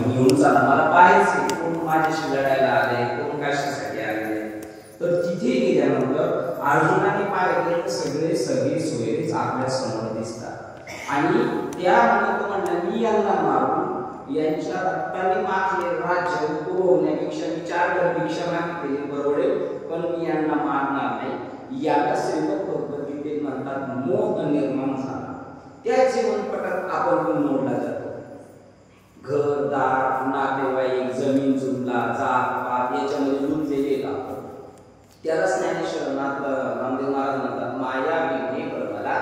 घेऊन चला, मला पाहायचे कोण माझ्याशी लढायला आले, कोण कशासाठी आले. तर तिथे गेल्यानंतर अर्जुनाने पाहिलं सगळे सगळे सोयरीच आपल्या समोर दिसतात आणि त्यामुळे तो म्हणला मी यांना मारून यांच्या रक्ताने माखले राज्य पुरवण्यापेक्षा मी 4 घर भिक्षा मागितली परवडेल, पण मी यांना मारणार नाही. याला श्रीमद भगवद्गीतेत म्हणतात मोह निर्माण झाला. त्या जीवनपटात आपण पण मोडला जातो. घर दार नातेवाईक जमीन जुमला जात पात याच्यामध्ये गुंतलेले आपण. त्यालाच ज्ञानेश्वर नामदेव महाराज म्हणतात माया विघ्ने कर्माला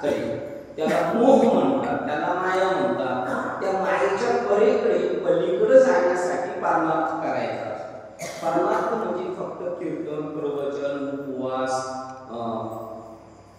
खरी. त्याला मोह म्हणतात, त्याला माया म्हणतात. त्या मायेच्या पलीकडे जाण्यासाठी परमार्थ करायचा. परमार्थ म्हणजे फक्त कीर्तन प्रवचन उपवास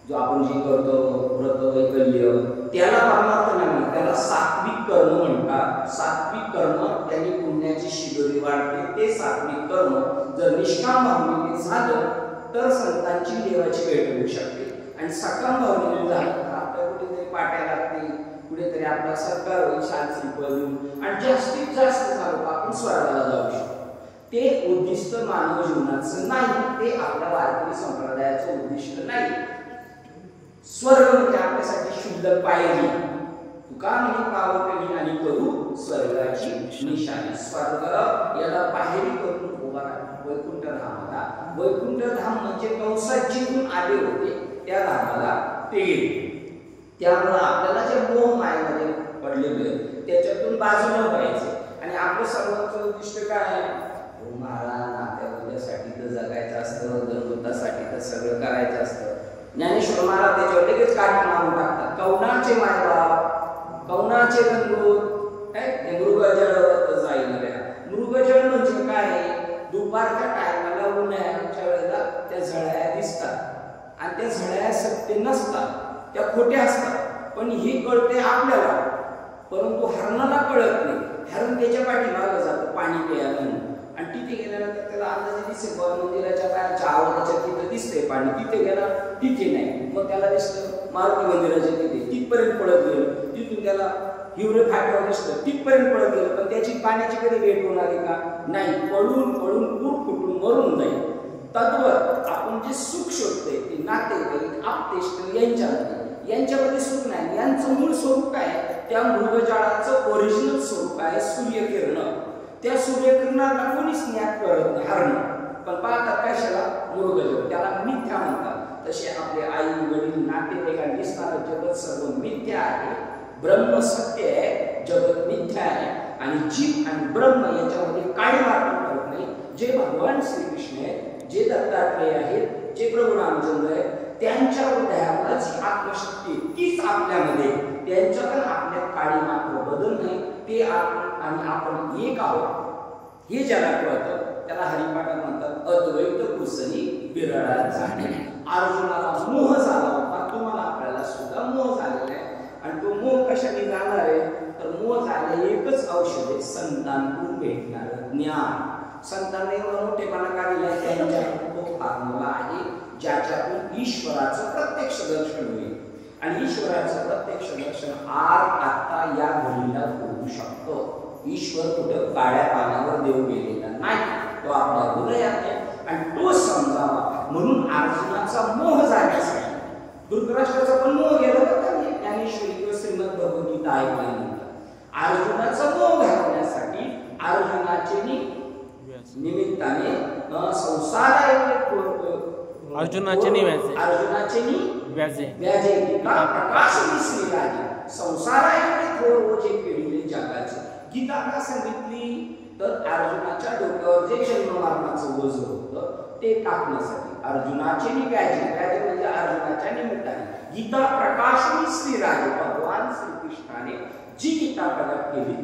जो आपण जे करतो व्रत वैकल्य त्याला परमार्थ नाही, त्याला सात्विक कर्म म्हणतात. सात्विक कर्म त्यांनी पुण्याची शिदोरी वाढते. ते सात्विक कर्म जर निष्काम भावनेने झालं तर संतांची देवाची भेट होऊ शकते. आणि सकाम भावनेने झालं तर आपल्या कुठेतरी पाट्या लागते, कुठेतरी आपला सत्कार होईल शांत शिकवून आणि जास्तीत जास्त झालं आपण स्वर्गाला जाऊ शकतो. ते उद्दिष्ट मानव जीवनाचं नाही, ते आपल्या वारकरी संप्रदायाचं उद्दिष्ट नाही. स्वर्ग म्हणजे आपल्यासाठी शुद्ध पायरी. तुका म्हणे पावकली आणि करू स्वर्गाची निशाणी. स्वर्ग याला पायरी करून उभा राहा. वैकुंठ धामाला, वैकुंठ धाम म्हणजे कंसात जिथून आले होते त्या धामाला ते गेले. त्यामुळे आपल्याला जे मोह मायेमध्ये पडलेले त्याच्यातून बाजूला व्हायचे आणि आपलं सर्वांचं उद्दिष्ट काय आहे? महाराज नात्यासाठी तर जगायचं असतं, धर्मतासाठी तर सगळं करायचं असतं. ज्ञानेश्वर महाराज त्याच्यावर लगेच काठी मारून टाकतात. कौणाचे मायबाप, कौणाचे गंगोत, मृग जळवत जाईल रे. मृग जळ म्हणजे काय? दुपारच्या टायमाला उन्हाळ्याच्या वेळेला त्या झळ्या दिसतात आणि त्या झळ्या सत्य नसतात, त्या खोट्या असतात. पण ही कळते आपल्याला, परंतु हरणाला कळत नाही. हरण त्याच्या पाठीमागं जातं पाणी प्यायला म्हणून आणि तिथे गेल्यानंतर त्याला अंदाजे दिसेल मंदिराच्या बाहेरच्या आवाजाच्या तिथे दिसते पाणी, तिथे गेला तिथे नाही. मग त्याला दिसलं मारुती मंदिराच्या तिथे, तिथपर्यंत पळत गेलं. तिथून त्याला हिवरे फाट्यावर दिसलं, तिथपर्यंत पळत गेलं. पण त्याची पाण्याची कधी भेट होणार आहे का? नाही. पळून पळून फूट फुटून मरून जाईल. तद्वत आपण जे सुख शोधतोय ते नातेवाईक आपतेष्ट यांच्यामध्ये सुख नाही. यांचं मूळ स्वरूप काय? त्या मृगजाळाचं ओरिजिनल स्वरूप आहे सूर्यकिरण. त्या सूर्यकिरणाला कोणीच ज्ञात करत नाही हरण, पण पाहतात कशाला? मृगजळ. त्याला मिथ्या म्हणतात. तसे आपले आई वडील नातेवाईक दिसणारं जगत सर्व मिथ्या आहे. ब्रह्म सत्य आहे, जगत मिथ्या आहे. आणि जीव आणि ब्रह्म याच्यामध्ये काही वाटण करत नाही. जे भगवान श्रीकृष्ण आहेत, जे दत्तात्रेय आहेत, जे प्रभू रामचंद्र आहेत, त्यांच्या हृदयाला जी आत्मशक्ती तीच आपल्यामध्ये, त्यांच्याकडे आपल्या काळी मात्र बदल नाही. ते आणि आपण एक आहोत हे ज्याला कळतं त्याला हरिपाठात म्हणतात अद्वैत कुसनी बिरडा जाणे. अर्जुनाला मोह झाला होता, तुम्हाला आपल्याला सुद्धा मोह झालेला आहे. आणि तो मोह कशाने जाणार आहे? तर मोह झाले एकच औषध आहे, संतांकडून भेटणार ज्ञान. संतांनी मोठेपणा काढलेला त्यांच्याकडून तो फॉर्म्युला आहे ज्याच्यातून ईश्वराचं प्रत्यक्ष दर्शन होईल. आणि ईश्वराचं प्रत्यक्ष दर्शन आता या घडीला होऊ शकतो. ईश्वर कुठं काळ्या पाण्यावर देव गेलेला नाही, तो आपल्या हृदयात आहे आणि तो समजावा म्हणून अर्जुनाचा मोह जाण्यासाठी. धृतराष्ट्राचा पण मोह गेला होता ज्ञानेश्वरी किंवा श्रीमद भगवद्गीता ऐकल्यानंतर. अर्जुनाचा मोह घालवण्यासाठी अर्जुनाचे निमित्ताने संसार अर्जुनाचे व्याजे प्रकाश दिसली राजे संसाराएवढे थोर ओझे पेढीले जगाचे. गीता का सांगितली तर अर्जुनाच्या डोक्यावर जे जन्म मरणाचं ओझ होतं ते टाकण्यासाठी. अर्जुनाचे व्याजे म्हणजे अर्जुनाच्या निमित्ताने गीता प्रकाश दिसली राजे भगवान श्रीकृष्णाने जी गीता प्रकट केली.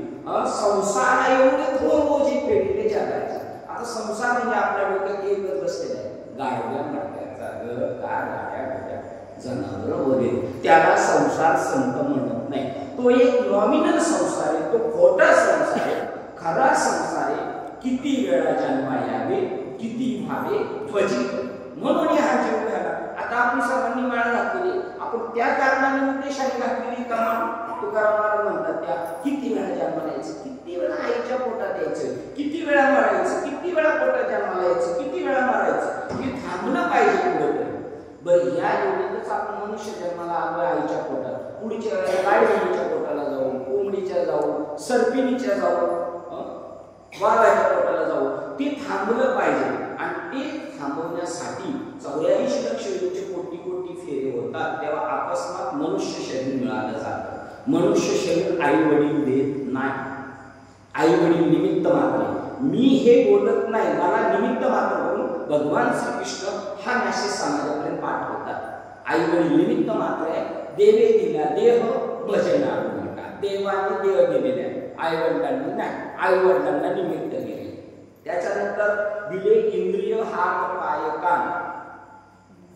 संसाराएवढे थोर ओझे पेढीले जगाचे. आता संसार म्हणजे आपल्या डोक्यात एकच बसलेला आहे, गाड्या मडक्याचा घर कार गाड्या गाड्या जनावर वगैरे. त्याला संसार संत म्हणत नाही. तो एक नॉमिनल संसार आहे, तो खोटा संसार आहे. खरा संसार आहे किती वेळा जन्मा यावे, किती व्हावे त्वजित. म्हणून हा जीव घाला. आता आपण सर्वांनी माळ घातलेली, आपण त्या कारणाने उद्देशाने घातलेली का? तुकाराम महाराज म्हणतात त्या किती वेळा जन्म यायचं, किती वेळा आईच्या यायचं, किती वेळा मरायचं, किती वेळा पोटात जन्माला यायचं, किती वेळा मरायचं, हे थांबलं पाहिजे पुढे. बरं या योनीतच आपण मनुष्य जन्माला आलो आईच्या पोटात, पुढच्या वेळेला गायमुलीच्या पोटाला जाऊ, कोंबडीच्या जाऊ, सर्पिणीच्या जाऊ, वाघाच्या पोटाला जाऊ, ते थांबलं पाहिजे. आणि ते थांबवण्यासाठी 84 लक्ष कोटी कोटी फेरे होतात, तेव्हा अकस्मात मनुष्य शरीर मिळालं जातं. मनुष्य शरीर आई वडील देत नाही, आई वडील निमित्त मात्र. मी हे बोलत नाही, मला निमित्त मात्र करून भगवान श्रीकृष्ण हा मेसेज समाजापर्यंत पाठवतात. आई वडील निमित्त मात्र आहे. देवे दिला देह भजना नका, देवाने देह दिलेले आहे, आई वडिलांनी नाही, आई वडिलांना निमित्त दिले. त्याच्यानंतर दिले इंद्रिय हात पाय कान,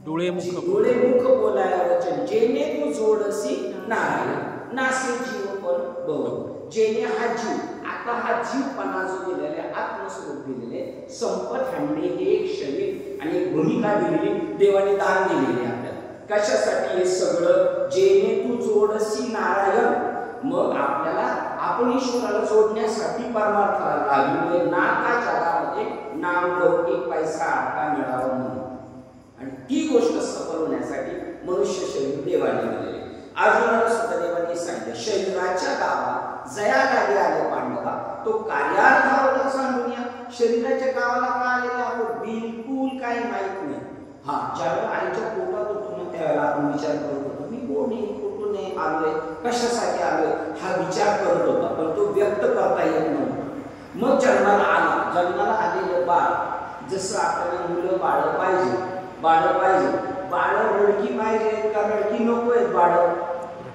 डोळे मुख बोलायला वचन, जेणे तू जोडसी नारायण, नासे जीव पण बहु. जेणे हा जीव, आता हा जीवपणा जो दिलेला आत्मस्वरूप दिलेले, संपत हांडे हे एक शरीर आणि एक भूमिका दिलेली देवाने दान दिलेली आपल्याला. कशासाठी हे सगळं? जेणे तू जोडसी नारायण. मग आपल्याला आपण ईश्वराला जोडण्यासाठी परमार्थाला लागले ना का जगामध्ये नाम लौकिक पैसा आटा मिळावा म्हणून. आणि ती गोष्ट सफल होण्यासाठी मनुष्य शरीर देवाने दिलेले. अर्जुनाला सुद्धा देवाने सांगितलं, शरीराच्या गावा जया लागे आले पांडवा, तो कार्यार्थाला सांगून या. शरीराच्या गावाला का आलेले आपण बिलकुल काही माहित नाही. हा, ज्यावेळेला आईच्या पोटात होतो ना त्यावेळेला आपण विचार करत होतो, मी कोण आहे, कुठून आहे, आलोय, कशासाठी आलोय, हा विचार करत होता, पण तो व्यक्त करता येत नव्हता. मग जन्माला आला, जन्माला आलेलं बाळ, जसं आपल्याला मुलं बाळ पाहिजे, बाळ रडकी पाहिजे का रडकी नको आहेत बाळ?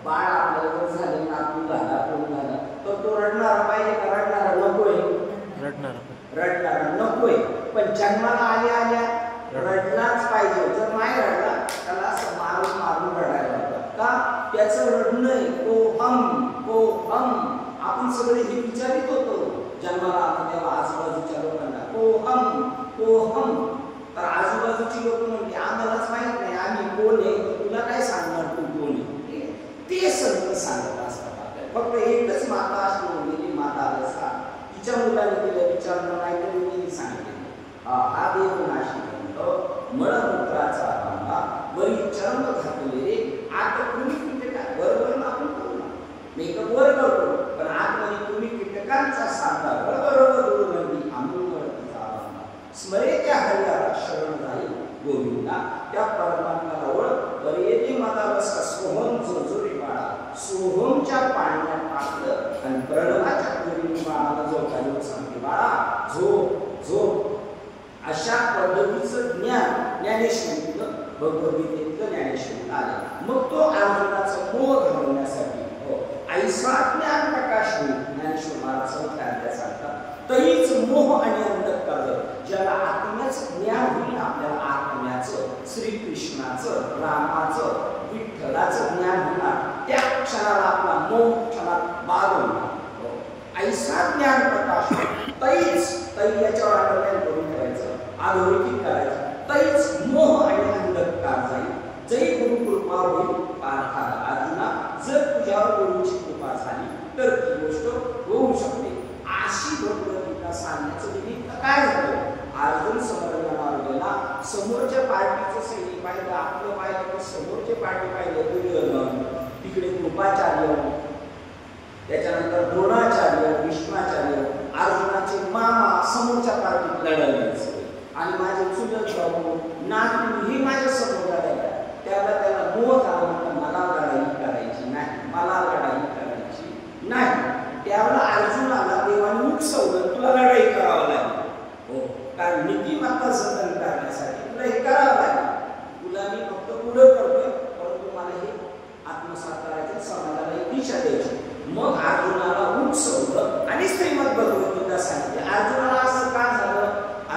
बाळ आपल्याला झालं, नातू झाला, कोण झाला, तर तो रडणारा पाहिजे का रडणारा नकोय? रडणारा नकोय. पण जन्माला आल्या रडलाच पाहिजे. जर नाही रडला त्याला असं मारून रडायला लागतं. का? त्याचं रडणं कोहम. आपण सगळे हे विचारित होतो जन्माला आलो तेव्हा आजूबाजूच्या लोकांना, कोहम. तर आजूबाजूची लोक म्हणते आम्हालाच माहित नाही आम्ही कोण आहे, तुला काय सांगणार तू कोण आहे? ते सगळं सांगत असतात आपल्याला. फक्त एकच माता असली गेली, माता रसा, तिच्या मुलाने तिला विचारलं नाही तरी मी सांगितलं. हा देव नाशी मळमूत्राचा बांधा वरी चरम घातले, आता तुम्ही कीटका बरोबर आपण करू ना, मेकअप वर करतो, पण आतमध्ये तुम्ही कीटकांचा सांगा बरोबर दुर्गंधी आंबूवरतीचा बांधा. स्मरे त्या हरियाला शरण जाईल गोविंदा, त्या परमात्म्याला ओळख बरे येते माझा रसा सोहम जोजोरी बाळा. सोहमच्या पाण्यात टाकलं आणि प्रणवाच्या गोविंद बाळाला जो काही सांगते बाळा झोप. अशा पद्धतीचं ज्ञानेश्वरीतलं भगवद्गीतेतलं ज्ञानेश्वरीत आलं. मग तो अर्जुनाचा मोह घालवण्यासाठी ऐसा ज्ञान प्रकाश होईल. ज्ञानेश्वर महाराज सांगतात सांगतात तरीच मोह आणि अंधकार, ज्याला आत्म्याचं ज्ञान होईल, आपल्याला आत्म्याचं, श्रीकृष्णाचं, रामाचं, विठ्ठलाचं ज्ञान होणार, त्या क्षणाला आपला मोह क्षणात बाद होणार. ऐसा ज्ञान प्रकाश तरी याच्यावर अंडरलाईन करून ठेवायचं, अधोरेखित करायचं. तरीच मोह आणि अंधकार जाईल, जय गुरु कृपा होईल पार्थाला. अर्जुना, जर तुझ्यावर गुरुची कृपा झाली तर ती गोष्ट होऊ शकते. अशी भगवद्गीता सांगण्याचं निमित्त काय झालं? अर्जुन समोर गेला, समोरच्या पार्टीचं सैनिक पाहिलं, आपलं पाहिलं, तर समोरचे पार्टी पाहिलं, दुर्योधन, तिकडे कृपाचार्य, त्याच्यानंतर द्रोणाचार्य, भीष्माचार्य, अर्जुनाचे मामा समोरच्या पार्टीत लढायचे आणि माझे चुलत भाऊ नातू हे माझ्या समोर लढायला. त्याला मोह झाला, मला लढाई करायची नाही, मला लढाई करायची नाही. त्यावेळेला अर्जुनाला देवाने उकसवलं, तुला लढाई करावं लागेल. हो, कारण नीतिमत्ता जतन करण्यासाठी तुला हे करावं लागेल. तुला मी फक्त पुढं करतोय, परंतु मला हे आत्मसात करायचं, समाजाला एक दिशा द्यायची. मग अर्जुनाला उकसवलं आणि श्रीमद भगवद्गीता सांगितली. अर्जुनाला असं का झालं?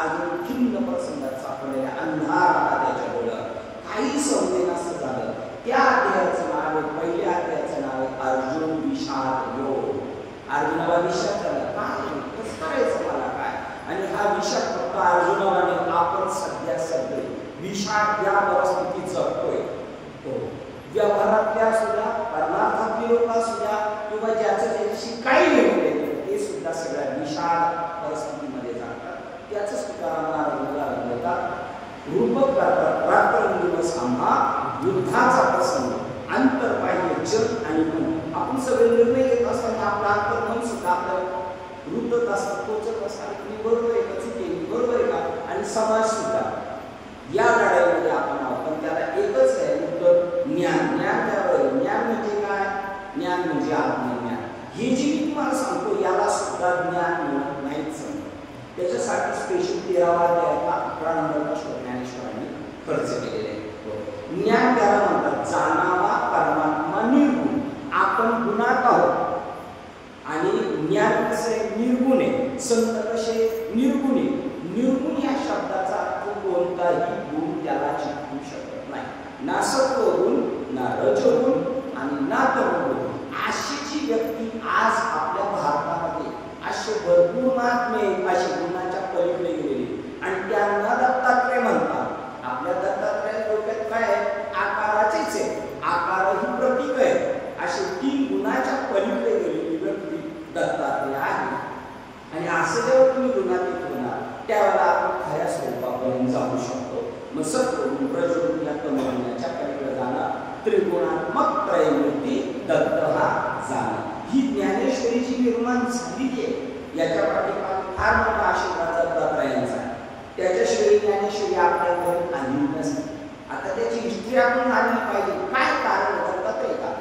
अर्जुन खिन्न प्रसंगात सापडलेला, अंधार आला त्याच्या डोळ्यात, काही समजेनासं झालं. त्या अध्यायाचं नाव आहे, पहिल्या अध्यायाचं नाव आहे अर्जुन विषाद योग. अर्जुनाला विषाद झाला, काय कसं करायचं मला काय? आणि हा विषाद फक्त अर्जुनाला नाही, आपण सध्या सगळे विषाद या परिस्थितीत जगतोय. व्यवहारातल्या सुद्धा, परमार्थातली लोक सुद्धा, किंवा ज्याचं ज्याच्याशी काही घेऊन येतं ते सुद्धा सगळ्या विषाद रूपक करतात रात्रंदिवस आम्हा युद्धाचा प्रसंग अंतर्बाह्य जग आणि मन. आपण सगळे निर्णय घेत असताना आपला अंतर्मन सुद्धा आपल्याला रुद्धत असतात, पोचत असतात की बरोबर आहे का चुकी आहे, बरोबर आहे का. आणि समाज सुद्धा या लढाईमध्ये आपण आहोत. पण त्याला एकच आहे उत्तर ज्ञान. ज्ञान काय? ज्ञान म्हणजे काय? ज्ञान म्हणजे आत्मज्ञान. हे जे मी तुम्हाला सांगतो याला सुद्धा ज्ञान म्हणत नाहीच. त्याच्यासाठी स्पेशल 13वा अध्यायाचा 11 नंबरचा श्लोक ज्ञानेश्वरांनी खर्च केलेले आहे. ज्ञान त्याला म्हणतात जाणावा परमात्मा निर्गुण. आपण गुणात आहोत आणि ज्ञान कसे निर्गुण आहे. संत कसे निर्गुण आहे. निर्गुण या शब्दाचा अर्थ कोणताही गुण त्याला चिकटू शकत नाही. ना सत्वगुण, ना रजोगुण आणि ना तमोगुण. अशी जी व्यक्ती आज आपल्या भारतामध्ये असे भरपूर महात्मे असे गुणाच्या पलीकडे गेलेले आणि त्यांना दत्तात्रय म्हणतात. आपल्या दत्तात्रय डोक्यात काय आहे? आकाराचेच आहे. आकार ही प्रतीक आहे. असे 3 गुणाच्या पलीकडे गेलेली व्यक्ती दत्तात्रय आहे. आणि असं जेव्हा तुम्ही गुणातीत होणार त्यावेळेला आपण खऱ्या स्वरूपापर्यंत जाऊ शकतो. मग सत्वगुण, रजोगुण या तमोगुणाच्या पलीकडे जाणार त्रिगुणात्मक त्रयमूर्ती दत्त हा जाणार. ही ज्ञानेश्वरी जी निर्माण झालेली आहे याच्या पाठीमागे फार मोठा आशीर्वाद दत्तात्रयांचा आहे. त्याच्याशिवाय ज्ञानेश्वरी आपल्यापर्यंत आली नसते. आता त्याची हिस्ट्री आपण जाणली पाहिजे. काय कारण दत्तात्रय का?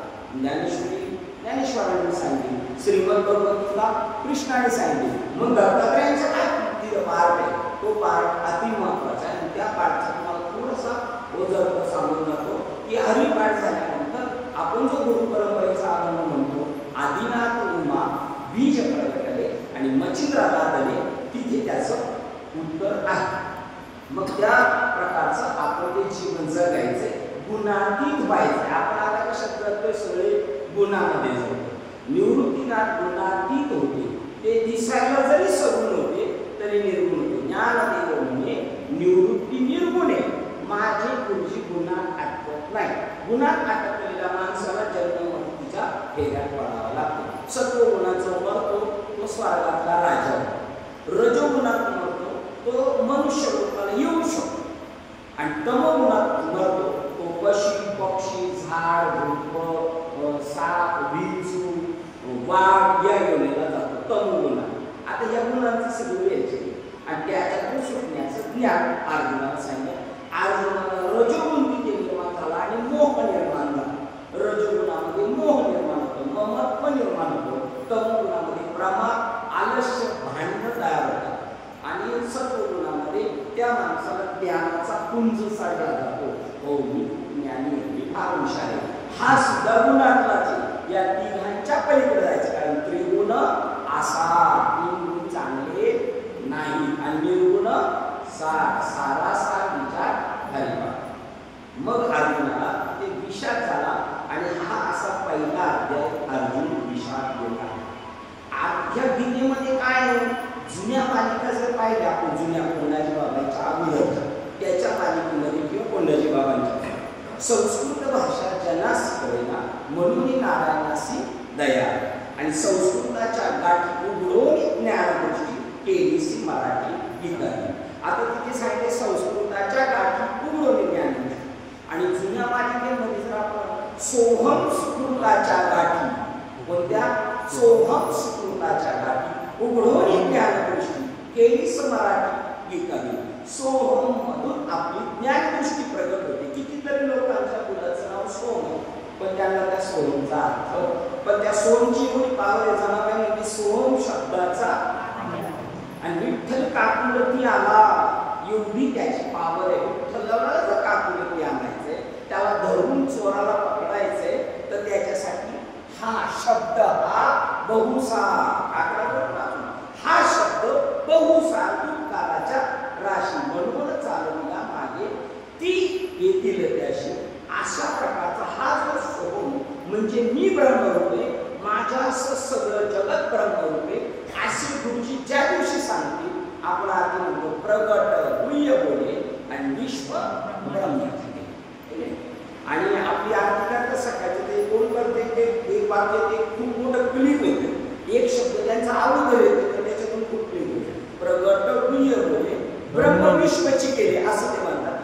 ज्ञानेश्वरांनी सांगितले, श्रीमद भगवद्गीता कृष्णाने सांगितले. मग दत्तात्रयांचा काय पार्ट आहे? तो पार्ट अति महत्वाचा आहे. त्या पार्टचा तुम्हाला थोडासा ओझर सांगून जातो की हरिपाठ झाल्यानंतर आपण जो गुरु परंपरेचा आरंभ म्हणतो, आदिनाथ उमा बीज प्रकटले आणि मच्छिंद्राला दले, तिथे त्याचं उत्तर आहे. मग त्या प्रकारचं आपण ते जीवन जगायचंय, गुणातीत व्हायचंय. आपण आता कशात करतोय? सगळे गुणामध्ये जातो. निवृत्तीनाथ गुणातीत होते. ते दिसायला जरी सगुण होते तरी निर्गुण होते. ज्ञानदेव म्हणजे निवृत्ती निर्गुण आहे. माझे गुरुजी गुणात अटकत नाही. गुणात अटकलेल्या माणसाला जन्ममृत्यूच्या फेऱ्यात पडावा लागतो. सत्वगुणाचं मरतो तो स्वर्गातला राजा होतो. रजोगुणात मरतो तो मनुष्य रूपाला येऊ शकतो. आणि तमोगुणात मरतो तो पशु पक्षी झाड झुडप साप विंचू वाघ या योनीला जातो तमोगुणात. आता या गुणांची सगळी व्याख्या आणि त्याच्यातून सुटण्याचं ज्ञान अर्जुनाला सांगितलं. अर्जुनाला रजोगुण तिथे निर्माण झाला आणि मोह निर्माण झाला. रजोगुणामध्ये मोह निर्माण होतो, ममत्व निर्माण होतो. तमोगुणामध्ये प्रमाद आलस्य भांडण तयार होतात. आणि सत्वगुणामध्ये त्या माणसाला ज्ञानाचा पुंज साडला जातो. हो मी ज्ञानी आहे, फार हुशार आहे. हा सुद्धा गुणातलाच आहे. या तिघांच्या पलीकडे जायचं. कारण त्रिगुण असा 3 गुण चांगले नाही आणि निर्गुण सारासार विचार झाला. मग अर्जुनाला ते विषाद झाला आणि हा असा पहिला अध्याय अर्जुन विषाद गेला. आजच्या गीतेमध्ये काय आहे? जुन्या मालिका जर पाहिल्या आपण, जुन्या कोंडाजी बाबांच्या अगोदरच्या त्याच्या मालिकेमध्ये किंवा कोंडाजी बाबांच्या संस्कृत भाषा जनास कळेना म्हणून नारायणासी दया आणि संस्कृताच्या गाठी उघडून ज्ञानदृष्टी केलीसी मराठी गीताने. आता तिथे सांगितले संस्कृताच्या गाठी उघडून ज्ञानदृष्टी. आणि जुन्या मालिकेमध्ये जर आपण सोहम सुकृताच्या गाठी, कोणत्या? सोहम सुकृताच्या गाठी उघडून ज्ञानदृष्टी केलीस मराठी गीताने. सोहम मधून आपली ज्ञानदृष्टी प्रगट होते. कितीतरी लोकांच्या मुलाचं नाव सोहम, पण त्यांना त्या सोहमचा अर्थ, पण त्या सोहमची एवढी पावर आहे जणांना की सोहम शब्दाचा आणि विठ्ठल काकुलती आला एवढी त्याची पावर आहे. विठ्ठलाला जर काकुलती आणायचंय, त्याला धरून चोराला पकडायचंय, तर त्याच्यासाठी हा शब्द हा बहुसा हा शब्द बहुसा काळाच्या राशी म्हणून चालवला मागे ती येतील त्याशी. अशा प्रकारचा हा जो सोहम म्हणजे मी ब्रह्मरूप आहे, माझ्या असं सगळं जगत ब्रह्मरूप आहे अशी गुरुजी ज्या दिवशी सांगतील आपण आधी म्हणतो प्रगट गुह्य बोले आणि विश्व ब्रह्म. आणि आपली आरती करता सकाळचे ते कोण करते ते एक वाक्य ते खूप मोठं क्लिक होते. एक शब्द त्यांचा अगोदर येतो तर त्याच्यातून खूप क्लिक होते. प्रगट गुह्य बोले ब्रह्म विश्वची केले असं ते म्हणतात.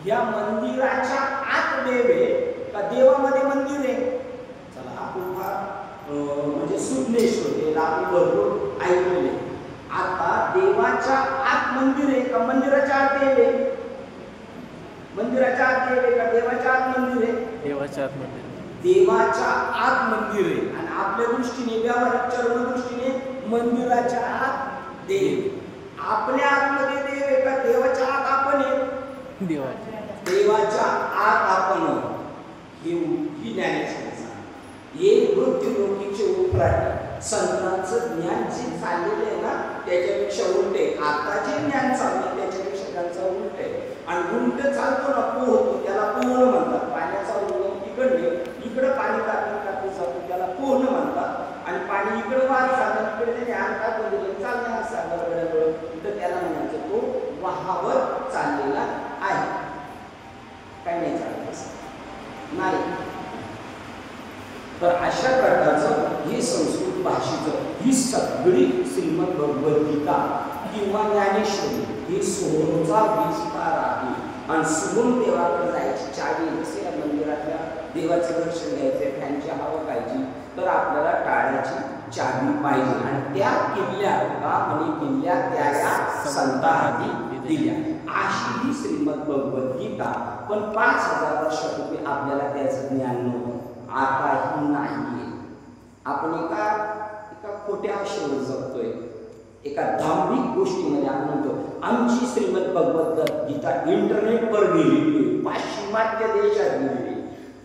या मंदिराच्या आत देव आहे का देवामध्ये मंदिर आहे? चला आपण म्हणजे सुज्ञेश्वर आपण भरपूर ऐकलेले. आता देवाच्या आत मंदिर आहे का मंदिराच्या आत देव आहे? मंदिराच्या आत देव आहे का देवाच्या आत मंदिर आहे? देवाच्या आत मंदिर. देवाच्या आत मंदिर आहे. आणि आपल्या दृष्टीने व्यावहारिक चर्म दृष्टीने मंदिराच्या आत देव. आपल्या आतमध्ये देव आहे का देवाच्या आत आपण आहे? देवाच्या आत आपण ही ज्ञानेश्वरीचा हे मृत्यूलोकीचे उपराटे संतांचं ज्ञान जे चाललेलं आहे ना त्याच्यापेक्षा उलटे. आता जे ज्ञान चाललं त्याच्यापेक्षा त्यांचं उलट आहे. आणि उलट चालतो ना पोहतो त्याला पोहणं म्हणतात. पाण्याचा उगम इकडे पाणी काढून जातो त्याला पोहणं म्हणतात. आणि पाणी इकडे वाहत जातं इकडे त्याने अंगात वगैरे चालणार सागरकडे तर त्याला म्हणायचं तो वाहावर चाललेला आहे. काय नाही चालत नाही. तर अशा प्रकारचं हे संस्कृत भाषेचं ही सगळी श्रीमद भगवद्गीता किंवा ज्ञानेश्वरी ही सोहमचा विस्तार आहे. आणि सोहम देवाकडे जायची चावी जसे या मंदिरातल्या देवाचं दर्शन घ्यायचे फॅनची हवा पाहिजे तर आपल्याला टाळ्याची चावी पाहिजे. आणि त्या किल्ल्या का म्हणे किल्ल्या त्या संतांनी दिल्या. अशी ही श्रीमद भगवद्गीता. पण 5000 वर्षापूर्वी आपल्याला त्याचं ज्ञान नव्हतं. आताही नाहीये. आपण एका खोट्या आशेवर जगतोय. एका धार्मिक गोष्टीमध्ये आपण म्हणतो आमची श्रीमद भगवद्गीता इंटरनेटवर गेलेली पाश्चिमात्य देशात गेलेली.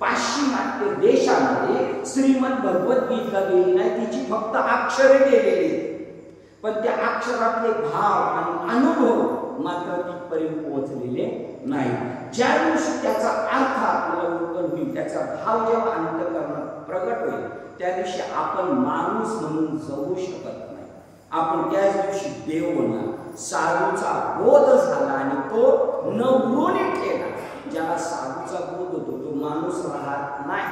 पाश्चिमात्य देशामध्ये श्रीमद भगवद्गीता गेली नाही. तिची फक्त अक्षरे गेलेली पण त्या अक्षरातले भाव आणि अनुभव मात्र तिथपर्यंत पोहोचलेले नाही. ज्या दिवशी त्याचा अर्थ आपल्याला उकल होईल त्याचा भाव जेव्हा अंतःकरणात प्रगट होईल त्या दिवशी आपण माणूस म्हणून जगू शकत नाही. आपण त्याच दिवशी देव होणार. साधूचा बोध झाला आणि तो नवरून ठेला. ज्याला साधूचा बोध होतो तो माणूस राहत नाही.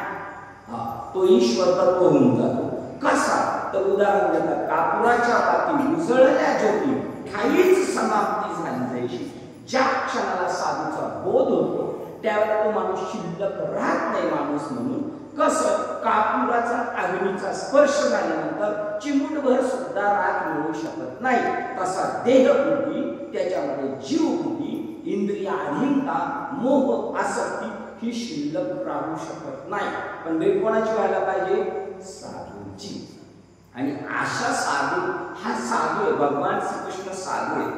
तो ईश्वर तत्व होऊन जातो. कसा तर उदाहरण देतात कापुराच्या पाती उजळल्या ज्योती काहीच समाप्ती झाली जायची. ज्या क्षणाला साधूचा बोध होतो त्यावेळेला तो माणूस शिल्लक राहत नाही माणूस म्हणून. कसं कापुराचा अग्नीचा स्पर्श झाल्यानंतर चिमूटभर सुद्धा राख मिळू शकत नाही. तसा देहबुद्धी त्याच्यामध्ये जीवबुद्धी इंद्रियाधीनता मोह आसक्ती ही शिल्लक राहू शकत नाही. पण वे कोणाची व्हायला पाहिजे? साधूची. आणि अशा साधू हा साधू आहे. भगवान श्रीकृष्ण साधू आहे.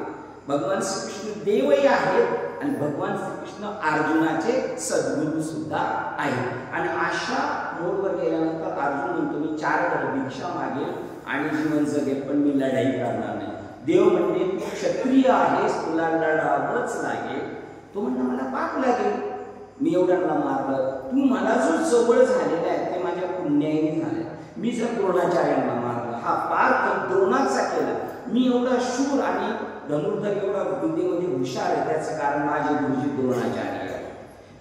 भगवान श्रीकृष्ण देवही आहेत आणि भगवान श्रीकृष्ण अर्जुनाचे सद्गुरू सुद्धा आहेत. आणि अशा मोडवर गेल्यानंतर अर्जुन म्हणतो मी 4 घर भिक्षा मागेल आणि जीवन जगेल पण मी लढाई करणार नाही. देव म्हणते तू क्षत्रिय आहेस तुला लढावंच लागेल. तो म्हणतो मला पाप लागेल. मी एवढ्यांना मारलं. तू मला जो जवळ झालेला आहे ते माझ्या पुण्याने झाले. मी जर द्रोणाचार्यांना मारलं हा पार्थ द्रोणाचा केला. मी एवढा शूर आणि धनुर्धर एवढा विद्येमध्ये हुशार आहे त्याचं कारण माझे गुरुजी द्रोणाचार्य आहे.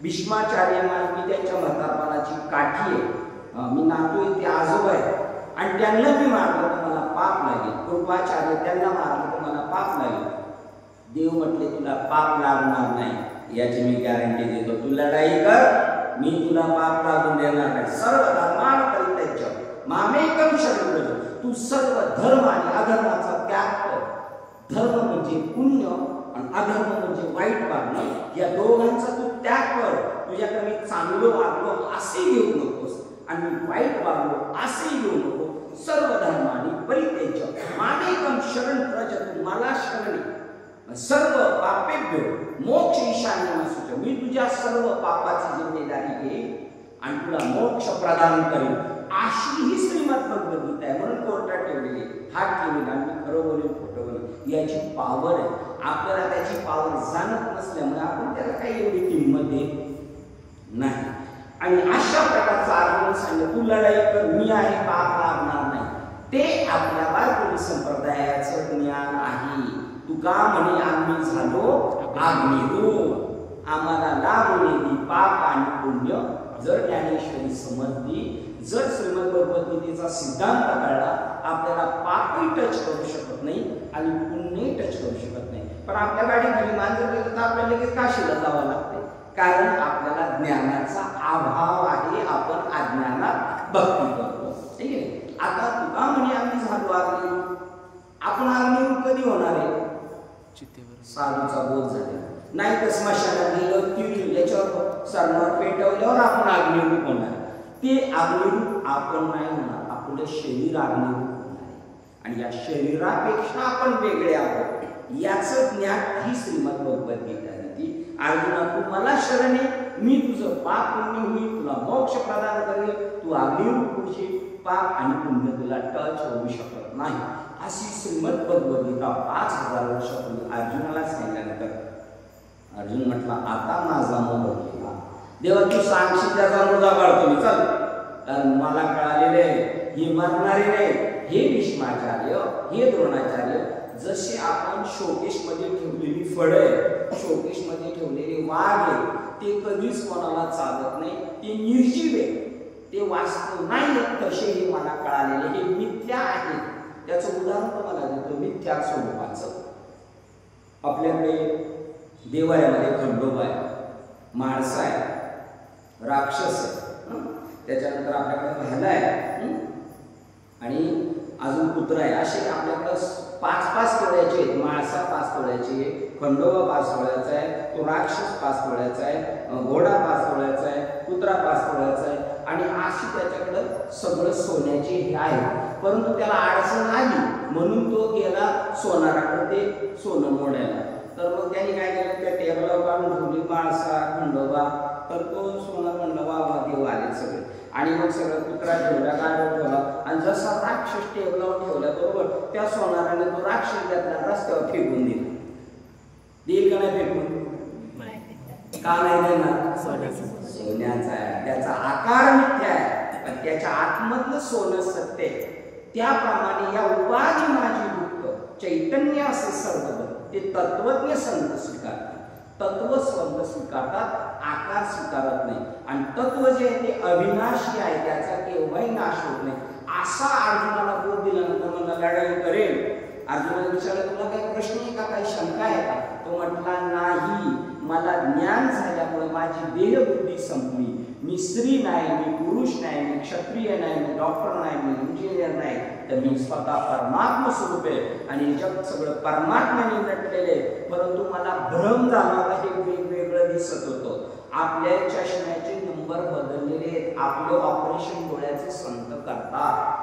भीष्माचार्य मी त्यांच्या म्हातारपणाची काठी आहे. मी नातू ते आजोबा आहे आणि त्यांना मी मारलं तर मला पाप लागेल. कृपाचार्य त्यांना मारलं तर मला पाप लागेल. देव म्हटले तुला पाप लागणार नाही याची मी गॅरंटी देतो. तू लढाई कर मी तुला पाप लागून देणार नाही. सर्व धर्मान परित्याज्य मामेकम शरणं. तू सर्व धर्म आणि अधर्माचा त्याग कर. धर्म म्हणजे पुण्य आणि अधर्म म्हणजे वाईट वागणं. या दोघांचा तू त्याग कर. तुझ्याकडे मी चांगलं वागलो असे घेऊ नकोस आणि मी वाईट वागलो असे घेऊ नको. सर्व धर्मानी परित्याज्य मामेकम शरण प्रज. मला शरणी सर्व पापेभ्यो मोक्ष ईशान्यमासुच. मी तुझ्या सर्व पापाची जिम्मेदारी घेईन आणि तुला मोक्ष प्रदान करेन. अशी ही श्रीमद भगवद्गीता आहे. म्हणून कोर्टात ठेवलेली हात ठेवलेला आणि खरं बोलेल खोटं बोलेल याची पावर आहे. आपल्याला त्याची पावर जाणत नसल्यामुळे आपण त्याला काही एवढी किंमत देत नाही. आणि अशा प्रकारचा अर्जुन सांगितलं तू लढाई कर मी आहे पाप लागणार नाही. ते आपल्या वारकरी संप्रदायाचं ज्ञान आहे. तू का म्हणे आम्ही झालो अग्निरूप. आम्हाला लागून पाप आणि पुण्य. जर ज्ञानेश्वरी समजली जर श्रीमद भगवद्गीतेचा सिद्धांत कळला आपल्याला पापही टच करू शकत नाही आणि पुण्यही टच करू शकत नाही. पण आपल्या गाडी खाली मांजर गेलं तर आपल्याला लगेच काशीला जावं लागते. कारण आपल्याला ज्ञानाचा अभाव आहे, आपण अज्ञानात भक्ती करतो, ठीक आहे. आता तुका म्हणे आम्ही झालो अग्निरूप, आपण अग्निरूप कधी होणार आहे? साधूचा बोध झाला नाही तर स्मशानात गेलं तिळ याच्यावर सरणार पेटवल्यावर आपण अग्निरूप होणार. ते अग्निरूप आपण नाही होणार, आपलं शरीर अग्निरूप होणार आहे आणि या शरीरापेक्षा आपण वेगळे आहोत याचं ज्ञान ही श्रीमद भगवद्गीता देते. अर्जुना तू मला शरण ये, मी तुझं पाप पुण्य होईल, तुला मोक्ष प्रदान करेल, तू अग्निरूप होशील, पाप आणि पुण्य तुला टच होऊ शकत नाही. अशी श्रीमद भगवद्गीता 5000 वर्षापूर्वी अर्जुनाला सांगितल्यानंतर अर्जुन म्हटला आता माझा मोह केला. देवा तू सांगशील त्याचा मुद्दा काढतो मी, चल. कारण मला कळालेले हे मरणारे नाही, हे भीष्माचार्य, हे द्रोणाचार्य जसे आपण शोकेश मध्ये ठेवलेली फळे, शोकेश मध्ये ठेवलेले वाघ आहे, ते कधीच कोणाला चालत नाही, ते निर्जीव आहे, ते वास्तव नाही, तसे हे मला कळालेले हे मिथ्या आहे. त्याचं उदाहरण तुम्हाला देतो मिथ्या स्वरूपाचं. आपल्याकडे देवाऱ्यामध्ये खंडोबा आहे, माणसं आहे, राक्षस आहे, त्याच्यानंतर आपल्याकडे भाला आहे आणि अजून कुत्रा आहे. असे आपल्याकडे 5-5 तोळ्याचे आहेत. माळसा 5 तोळ्याची आहे, खंडोबा 5 तोळ्याचा आहे, तो राक्षस 5 तोळ्याचा आहे, घोडा 5 तोळ्याचा आहे, कुत्रा 5 तोळ्याचा आहे आणि अशी त्याच्याकडं सगळं सोन्याचे हे आहे. परंतु त्याला अडचण आली म्हणून तो गेला सोनाराकडे ते सोनं मोडायला. तर मग त्यांनी काय केलं, त्या टेबलावर काढून ठेवली माळसा खंडोबा. तर तो सोना म्हणला वा देव आले सगळे आणि मग सगळं कुत्रा ठेवला, गाडव ठेवला आणि जसा राक्षस टेबलावर ठेवला बरोबर त्या सोनाराने तो राक्षस घेतला रस्त्यावर फेकून दिला. देईल का नाही फेकून? का नाही देणार? सोन्याचा आहे, त्याचा आकार मिथ्या आहे पण त्याच्या आतमधलं सोनं सत्य आहे. त्याप्रमाणे या उपाधी माझी दुःख चैतन्य असे सर्व ते तत्वज्ञ संत स्वीकारतात, तत्व संत स्वीकारतात, आकार स्वीकारत नाही. आणि तत्व जे आहे ते अविनाशी आहे, त्याचा केव्हाही नाश होत नाही. असा अर्जुनाला बोध दिल्यानंतर मला लढाई करेल. अर्जुनाला विचारलं तुला काही प्रश्न आहे का, काही शंका आहे का? तो म्हटला नाही, मला ज्ञान झाल्यामुळे माझी देहबुद्धी संपली. मी स्त्री नाही, मी पुरुष नाही, मी क्षत्रिय नाही, मी डॉक्टर नाही, मी इंजिनियर नाही, तर मी स्वतः परमात्मा स्वरूप आहे आणि जग सगळं परमात्म्याने नटलेले. परंतु मला भ्रम झाला, हे वेगवेगळं दिसत होतं. आपल्या चष्म्याचे नंबर बदललेले आहेत, आपलं ऑपरेशन डोळ्याचे संत करतात.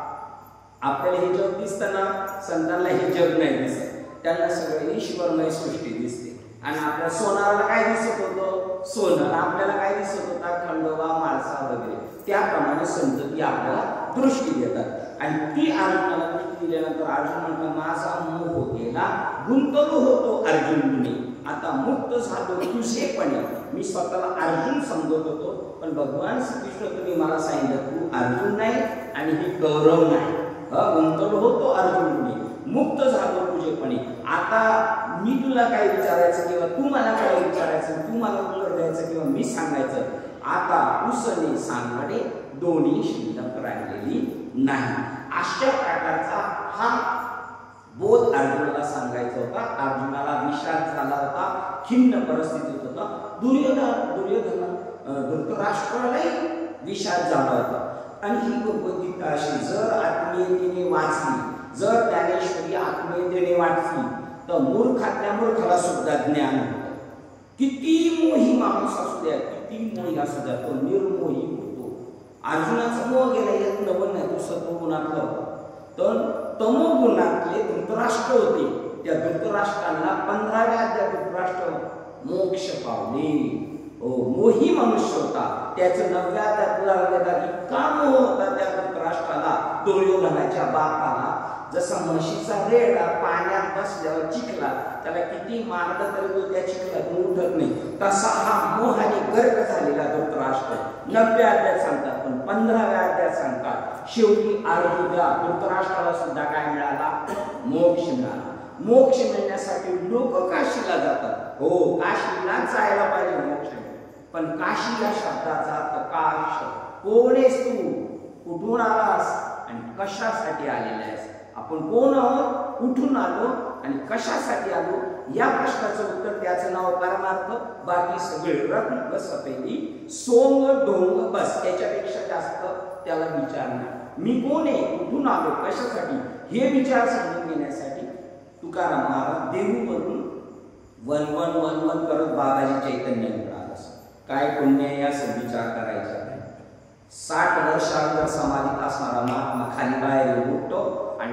आपल्याला हे जग दिसतं ना, संतांना हे जग नाही दिसत, त्यांना सगळं ईश्वरमय सृष्टी दिसते. आणि आपल्या सोनाराला काय दिसत होतं? सोनं. आपल्याला काय दिसत होता? खंडोबा, माळसा वगैरे. त्याप्रमाणे संतती आपल्याला दृष्टी देतात आणि ती अर्जुनाला दृष्टी दिल्यानंतर अर्जुन म्हटलं माझा मोह गेला, गुंतलो होतो अर्जुनने, आता मुक्त झालो तुझेपणे. मी स्वतःला अर्जुन समजत होतो पण भगवान श्रीकृष्ण तुम्ही मला सांगितलं तू अर्जुन नाही आणि ही गौरव नाही. गुंतलो होतो अर्जुनने, मुक्त झालो तुझेपणे. आता मी तुला काय विचारायचं किंवा तू मला काय विचारायचं, तू मला उत्तर द्यायचं किंवा मी सांगायचं, आता उसने सांगणे दोन्ही शिल्लक राहिलेली नाही. अशा प्रकारचा हा बोध अर्जुनाला सांगायचा होता. अर्जुनाला विषाद झाला होता, खिन्न परिस्थितीत होता. दुर्योधन धृतराष्ट्रालाही विषाद झाला होता. आणि ही भगवद्गीता अशी जर आत्मीयतेने वाचली, जर ज्ञानेश्वरी आत्मीयतेने वाचली तर मूर्खातल्या मूर्खाला सुद्धा ज्ञान होतं. किती मोही माणूस असू द्या, किती मोही असू द्या, तो निर्मोही होतो. अर्जुनाचा मोह गेला यात नवल नाही, तो सत्वगुणातला होता. तर तमोगुणातले धृतराष्ट्र होते. त्या धृतराष्ट्रांना 15व्या अध्यायात धृतराष्ट्र मोक्ष पावले. मोही मनुष्य होता. त्याचं 9व्या अध्यायात इतका मोह होता त्या धृतराष्ट्राला, दुर्योधनाच्या बापाला. जसा म्हशीचा रेडा पाण्यात बसल्यावर चिखला, त्याला किती मारलं तरी तो त्या चिखलातून उठत नाही, तसा हा मोहाने गर्क झालेला धृतराष्ट्र. 9व्या अध्यायात सांगतात पण 15व्या अध्यायात सांगतात शेवटी अर्जुना धृतराष्ट्राला सुद्धा काय मिळाला? मोक्ष मिळाला. मोक्ष मिळण्यासाठी लोक काशीला जातात. हो, काशीला जायला पाहिजे मोक्ष. पण काशी या शब्दाचा अर्थ काश. कोण आहेस तू, कुठून आलास आणि कशासाठी आलेला आहेस? आपण कोण आहोत, कुठून आलो आणि कशासाठी आलो, या प्रश्नाचं उत्तर त्याचं नाव परमात्मा समानार्थ, बाकी सगळे रत्न सपेली सोंग डोंग बस, त्याच्यापेक्षा जास्त त्याला विचार नाही. मी कोण आहे, कुठून आलो, कशासाठी, हे विचार समजून घेण्यासाठी तुकाराम महाराज देहूवरून वन वन वन करत बाबाजी चैतन्याकडे आला. काय पुण्य आहे असं विचार करायचा नाही. 60 वर्षांवर समाधीत असणारा महात्मा खाली बाहेर उठतो आणि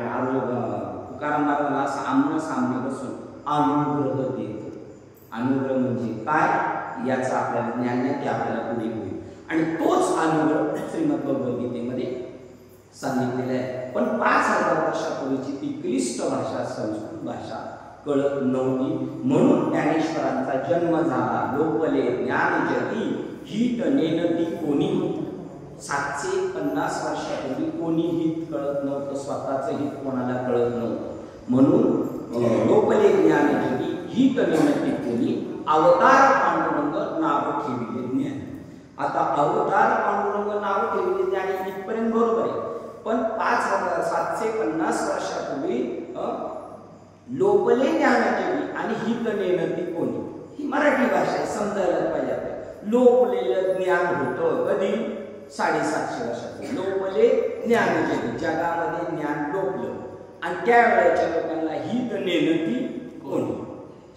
तुकाराम महाराजांना असं आमने सामने बसून अनुग्रह देतो. अनुग्रह म्हणजे काय, याचं आपल्याला ज्ञान नाही, ते आपल्याला पुढे होईल. आणि तोच अनुग्रह श्रीमद भगवद्गीतेमध्ये सांगितलेला आहे. पण 5000 वर्षापूर्वीची ती क्लिष्ट भाषा, संस्कृत भाषा कळत नव्हती, म्हणून ज्ञानेश्वरांचा जन्म झाला. लोकले ज्ञान जती हित नेनती कोणी. 750 वर्षापूर्वी कोणी हित कळत नव्हतं, स्वतःचं हित कोणाला कळत नव्हतं. म्हणून लोकले ज्ञान जती हित नेनती कोणी. अवतार पांडुरंग नाव ठेविले ज्ञान. आता अवतार पांडुरंग नाव ठेविले ज्ञान इथपर्यंत बरोबर आहे. पण 5750 वर्षापूर्वी लोकले ज्ञान जती आणि हित नेनती कोणी, ही मराठी भाषा आहे, समजायला पाहिजे आपल्याला. लोकलेलं ज्ञान होतं कधी, 750 वर्षापूर्वी. लोकले ज्ञान जती, जगामध्ये ज्ञान लोकलं, आणि त्यावेळेच्या लोकांना हित नेनती कोणी.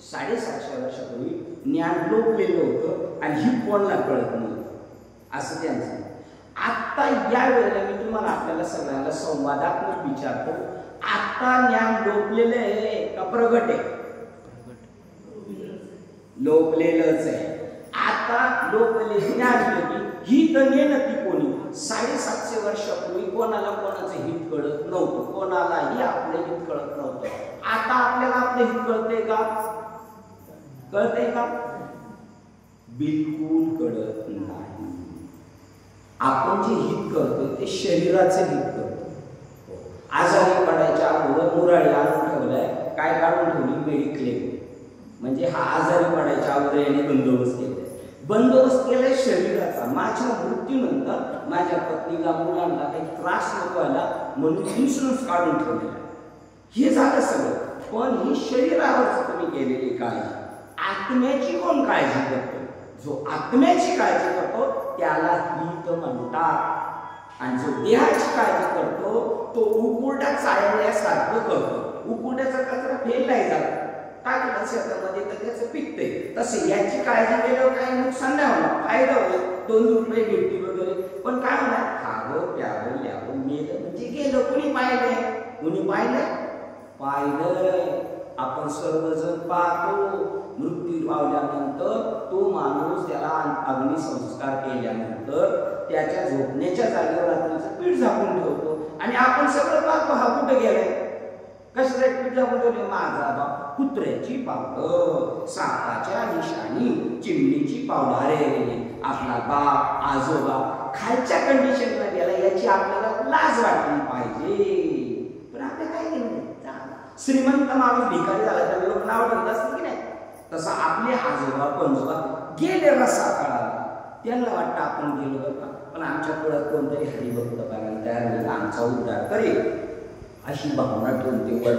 750 वर्षापूर्वी ज्ञान लोकलेलं होतं आणि हित कोणाला कळत नव्हतं, असं त्यांचं. आता या वेळेला मी तुम्हाला आपल्याला सगळ्यांना संवादात्मक विचारतो, आता ज्ञान लोकलेलं आहे का प्रगट आहे? लोकलेलंच आहे. आता लोकले ज्ञान हित नेनती कोणी. 750 वर्षापूर्वी कोणाला कोणाचं हित कळत नव्हतं, कोणालाही आपलं हित कळत नव्हतं. आता आपल्याला आपलं हित कळतंय का? कळतंय का? बिलकुल कळत नाही. आपण जे हित करतो ते शरीराचं हित करतो. आजारी पडायच्या अगोदर मुराळी आणून ठेवलाय, काय काढून ठेवली, मेडिक्लेम. म्हणजे हा आजारी पडायच्या अगोदर याने बंदोबस्त केलाय. बंदोबस्त केलाय शरीराचा. माझ्या मृत्यूनंतर माझ्या पत्नीला, मुलांना काही त्रास नको आला म्हणून इन्शुरन्स काढून ठेवलेला. हे झालं सगळं. पण ही शरीरावरच तुम्ही केलेली काळजी. आत्म्याची कोण काळजी करतो? जो आत्म्याची काळजी करतो त्याला हित म्हणतात. आणि जो देहाची काळजी करतो तो उकुरड्या चालण्यासारखं करतो. उकुरड्याचा कचरा फेल नाही झाला, टाकला शेतामध्ये तर त्याचं पिकते. तसे याची काळजी केल्यावर काही नुकसान नाही होणार, फायदा होईल, 2 रुपये भेटतील वगैरे. पण काय होणार, खावं प्यावं यावं मेलं म्हणजे गेलं. कुणी पाहिलंय? कुणी पाहिलंय? पाहिलंय. आपण सर्वजण पाहतो. मृत्यू पावल्यानंतर तो माणूस, त्याला अग्निसंस्कार केल्यानंतर त्याच्या झोपण्याच्या जागेवर रात्रीचं पीठ झाकून ठेवतो. आणि आपण सगळं पाहतो, हा कुठे गेलाय, कशासाठी पीठ झाकून ठेवले? माझा बाप कुत्र्याची पावडर, सापाच्या निशाणी, चिमणीची पावडर. अरे आपला बाप आजोबा खालच्या कंडिशनला गेला, याची आपल्याला लाज वाटली पाहिजे. पण आपल्या काय केलं? श्रीमंत माणूस भिकारी झाला तर लोक नाव ठेवत असतील की नाही, तसं आपले आजोबा पंजोबा गेले रस्सा काढायला. त्यांना वाटतं आपण गेलो बरं, पण आमच्या पुढ्यात कोणतरी हरिभक्त बघायला तयार होईल, आमचा उद्धार करेल अशी भावना ठेवून ते वर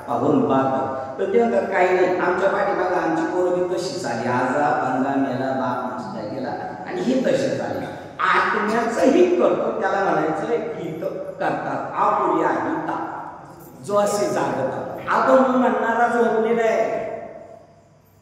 पाहून पाहतात. तर ते म्हणतात काही नाही, आमच्या पाठीमागं आमची पोरगी तशीच आली, आजा पंजा मेला, बाप नसता गेला, आणि हे तसेच आले. आत्म्याचं हित करतो त्याला म्हणायचं हित करतात. आपुल्या हिता जो असे जागतात. आपण म्हणणारा झोपलेला आहे,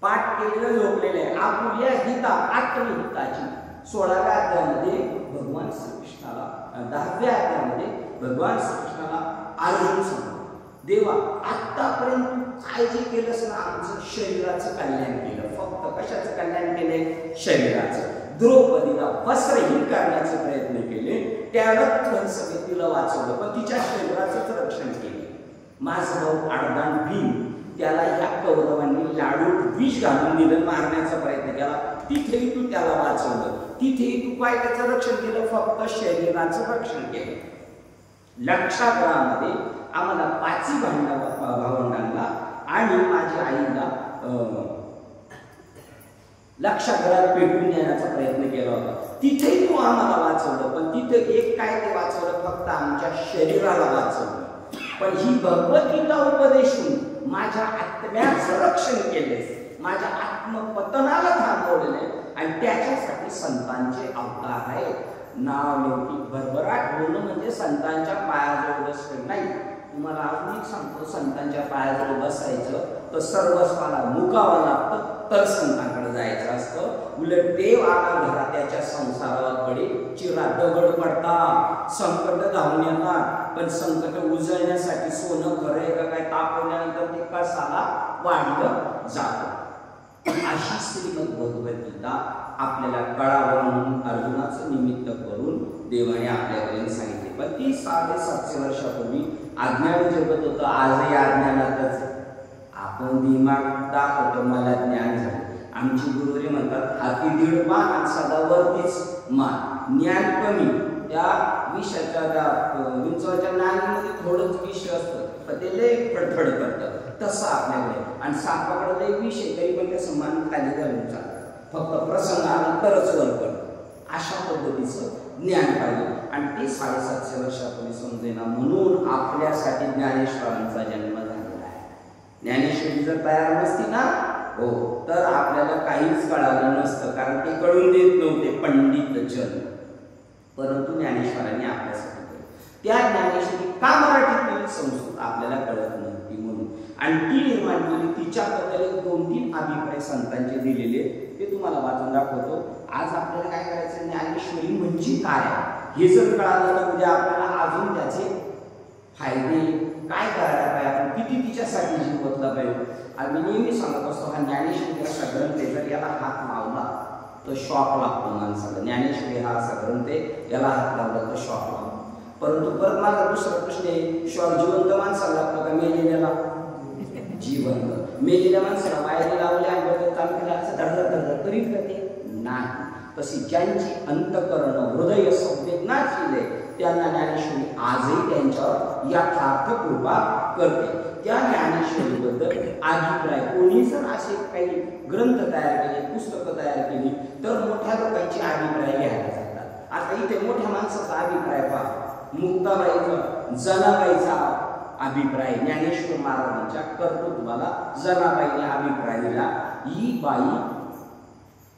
पाठ केलेलं झोपलेलं आहे. आपुल्या हिता, आत्महिताची. 16व्या अध्यायामध्ये भगवान श्रीकृष्णाला, 10व्या अध्यायामध्ये भगवान श्रीकृष्णाला अर्जुन सांगतो, देवा आतापर्यंत काय जे केलंस ना, आमचं शरीराचं कल्याण केलं. फक्त कशाचं कल्याण केलंय? शरीराचं. द्रौपदीला वस्त्रहीन करण्याचे प्रयत्न केले, त्यावेळेस कंसने तिला वाचवलं, पण तिच्या शरीराचंच रक्षण केलं. माझा भाऊ आडदान भीम, त्याला या कौरवांनी लाडूत विष घालून दिलं, मारण्याचा प्रयत्न केला. तिथेही तू त्याला वाचवलं, तिथेही तू काय त्याचं रक्षण केलं? फक्त शरीराचं रक्षण केलं. लक्षागृहामध्ये आम्हाला 5 भावंडांना आणि माझ्या आईला लक्षागृहात पेटून नेण्याचा प्रयत्न केला होता. तिथेही तू आम्हाला वाचवलं, पण तिथे एक काय ते वाचवलं? फक्त आमच्या शरीराला वाचवलं. पण ही भगवद्गीता उपदेशून माझ्या आत्म्याचं रक्षण केलंय, माझ्या आत्मपतनाला थांबवलेलं आहे आणि त्याच्यासाठी संतांचे अवतार आहेत. नाव लौकिक भरभराट होणं म्हणजे संतांच्या पायाजवळ बसणं नाही. तुम्हाला अजून एक सांगतो, संतांच्या पायाजवळ बसायचं तर सर्वस्वाला मुकावं लागतं, तर संतांकडे जायचं असतं. उलट देव आला घरात त्याच्या संसाराकडे चिरा दगड पडतात, संकट धावून येतात, पण संकट उजळण्यासाठी सोनं खरं आहे का काय तापवल्यानंतर ते कसाला वाढलं जातं. अशी श्रीमद भगवद्गीता आपल्याला कळावं म्हणून अर्जुनाचं निमित्त करून देवाने आपल्याकडे सांगितले. पण ती 750 वर्षापूर्वी अज्ञान जगत होतं, आजही अज्ञानातच. आपण दिमाग दाखवतो मला ज्ञान झालं. आमची गुरुजी म्हणतात हाती 1.5 मान आणि सदा वरतीच मान. ज्ञान कमी, त्या विषाच्या विंचवाच्या नांगीमध्ये थोडंच विष असतं, पण ते लय फडफड करतं. तसं आपल्याकडे आणि सापाकडे लय विष आहे तरी पण त्याचं मान खाली घालून चालतं, फक्त प्रसंग आला तरच वर पडतं. अशा पद्धतीचं ज्ञान पाहिजे आणि ते 750 वर्षापूर्वी समजेना म्हणून आपल्यासाठी ज्ञानेश्वरांचा जन्म झालेला आहे. ज्ञानेश्वरी जर तयार नसती ना हो तर आपल्याला काहीच कळालं नसतं, कारण ते कळून देत नव्हते पंडित जन. परंतु ज्ञानेश्वरांनी आपल्यासाठी केलं. त्या ज्ञानेश्वरी का मराठीत केली, संस्कृत आपल्याला कळत नव्हती म्हणून, आणि ती निर्माण केली. तिच्याबद्दल 2-3 अभिप्राय संतांचे दिलेले ते तुम्हाला वाचून दाखवतो. आज आपल्याला काय करायचं, ज्ञानेश्वरी म्हणजे काय हे जर कळालं तर उद्या आपल्याला अजून त्याचे फायदे काय करायला पाहिजे, आपण किती तिच्यासाठी जीव ओतला पाहिजे. आम्ही नेहमी सांगत असतो हा ज्ञानेश्वरी असा ग्रंथ आहे, जर याला हात लावला तर शॉक लागतो माणसाला. ज्ञानेश्वरी हा असा ग्रंथ आहे, याला हात लावला तर शॉक लागतो. परंतु परत माझा दुसरा प्रश्न आहे, शॉक जिवंत माणसाला लागतो का मेलेल्याला? जिवंत. मेलेल्या माणसाला वायरी लावल्या आणि काम केलं असं धडधड करीत का ते? नाही. तशी ज्यांची अंतकरण हृदय संवेदनाशील आहे त्यांना ज्ञानेश्वरी आजही त्यांच्यावर यथार्थ कृपा करते. त्या ज्ञानेश्वरीबद्दल अभिप्राय कोणी जर असे काही ग्रंथ तयार केले, पुस्तकं तयार केली तर मोठ्या लोकांचे अभिप्राय घ्यायला जातात. आता इथे मोठ्या माणसाचा अभिप्राय पहा, मुक्ताबाईचा, जनाबाईचा अभिप्राय ज्ञानेश्वर महाराजांच्या कर्तृत्वाला जनाबाईने अभिप्राय दिला. ही बाई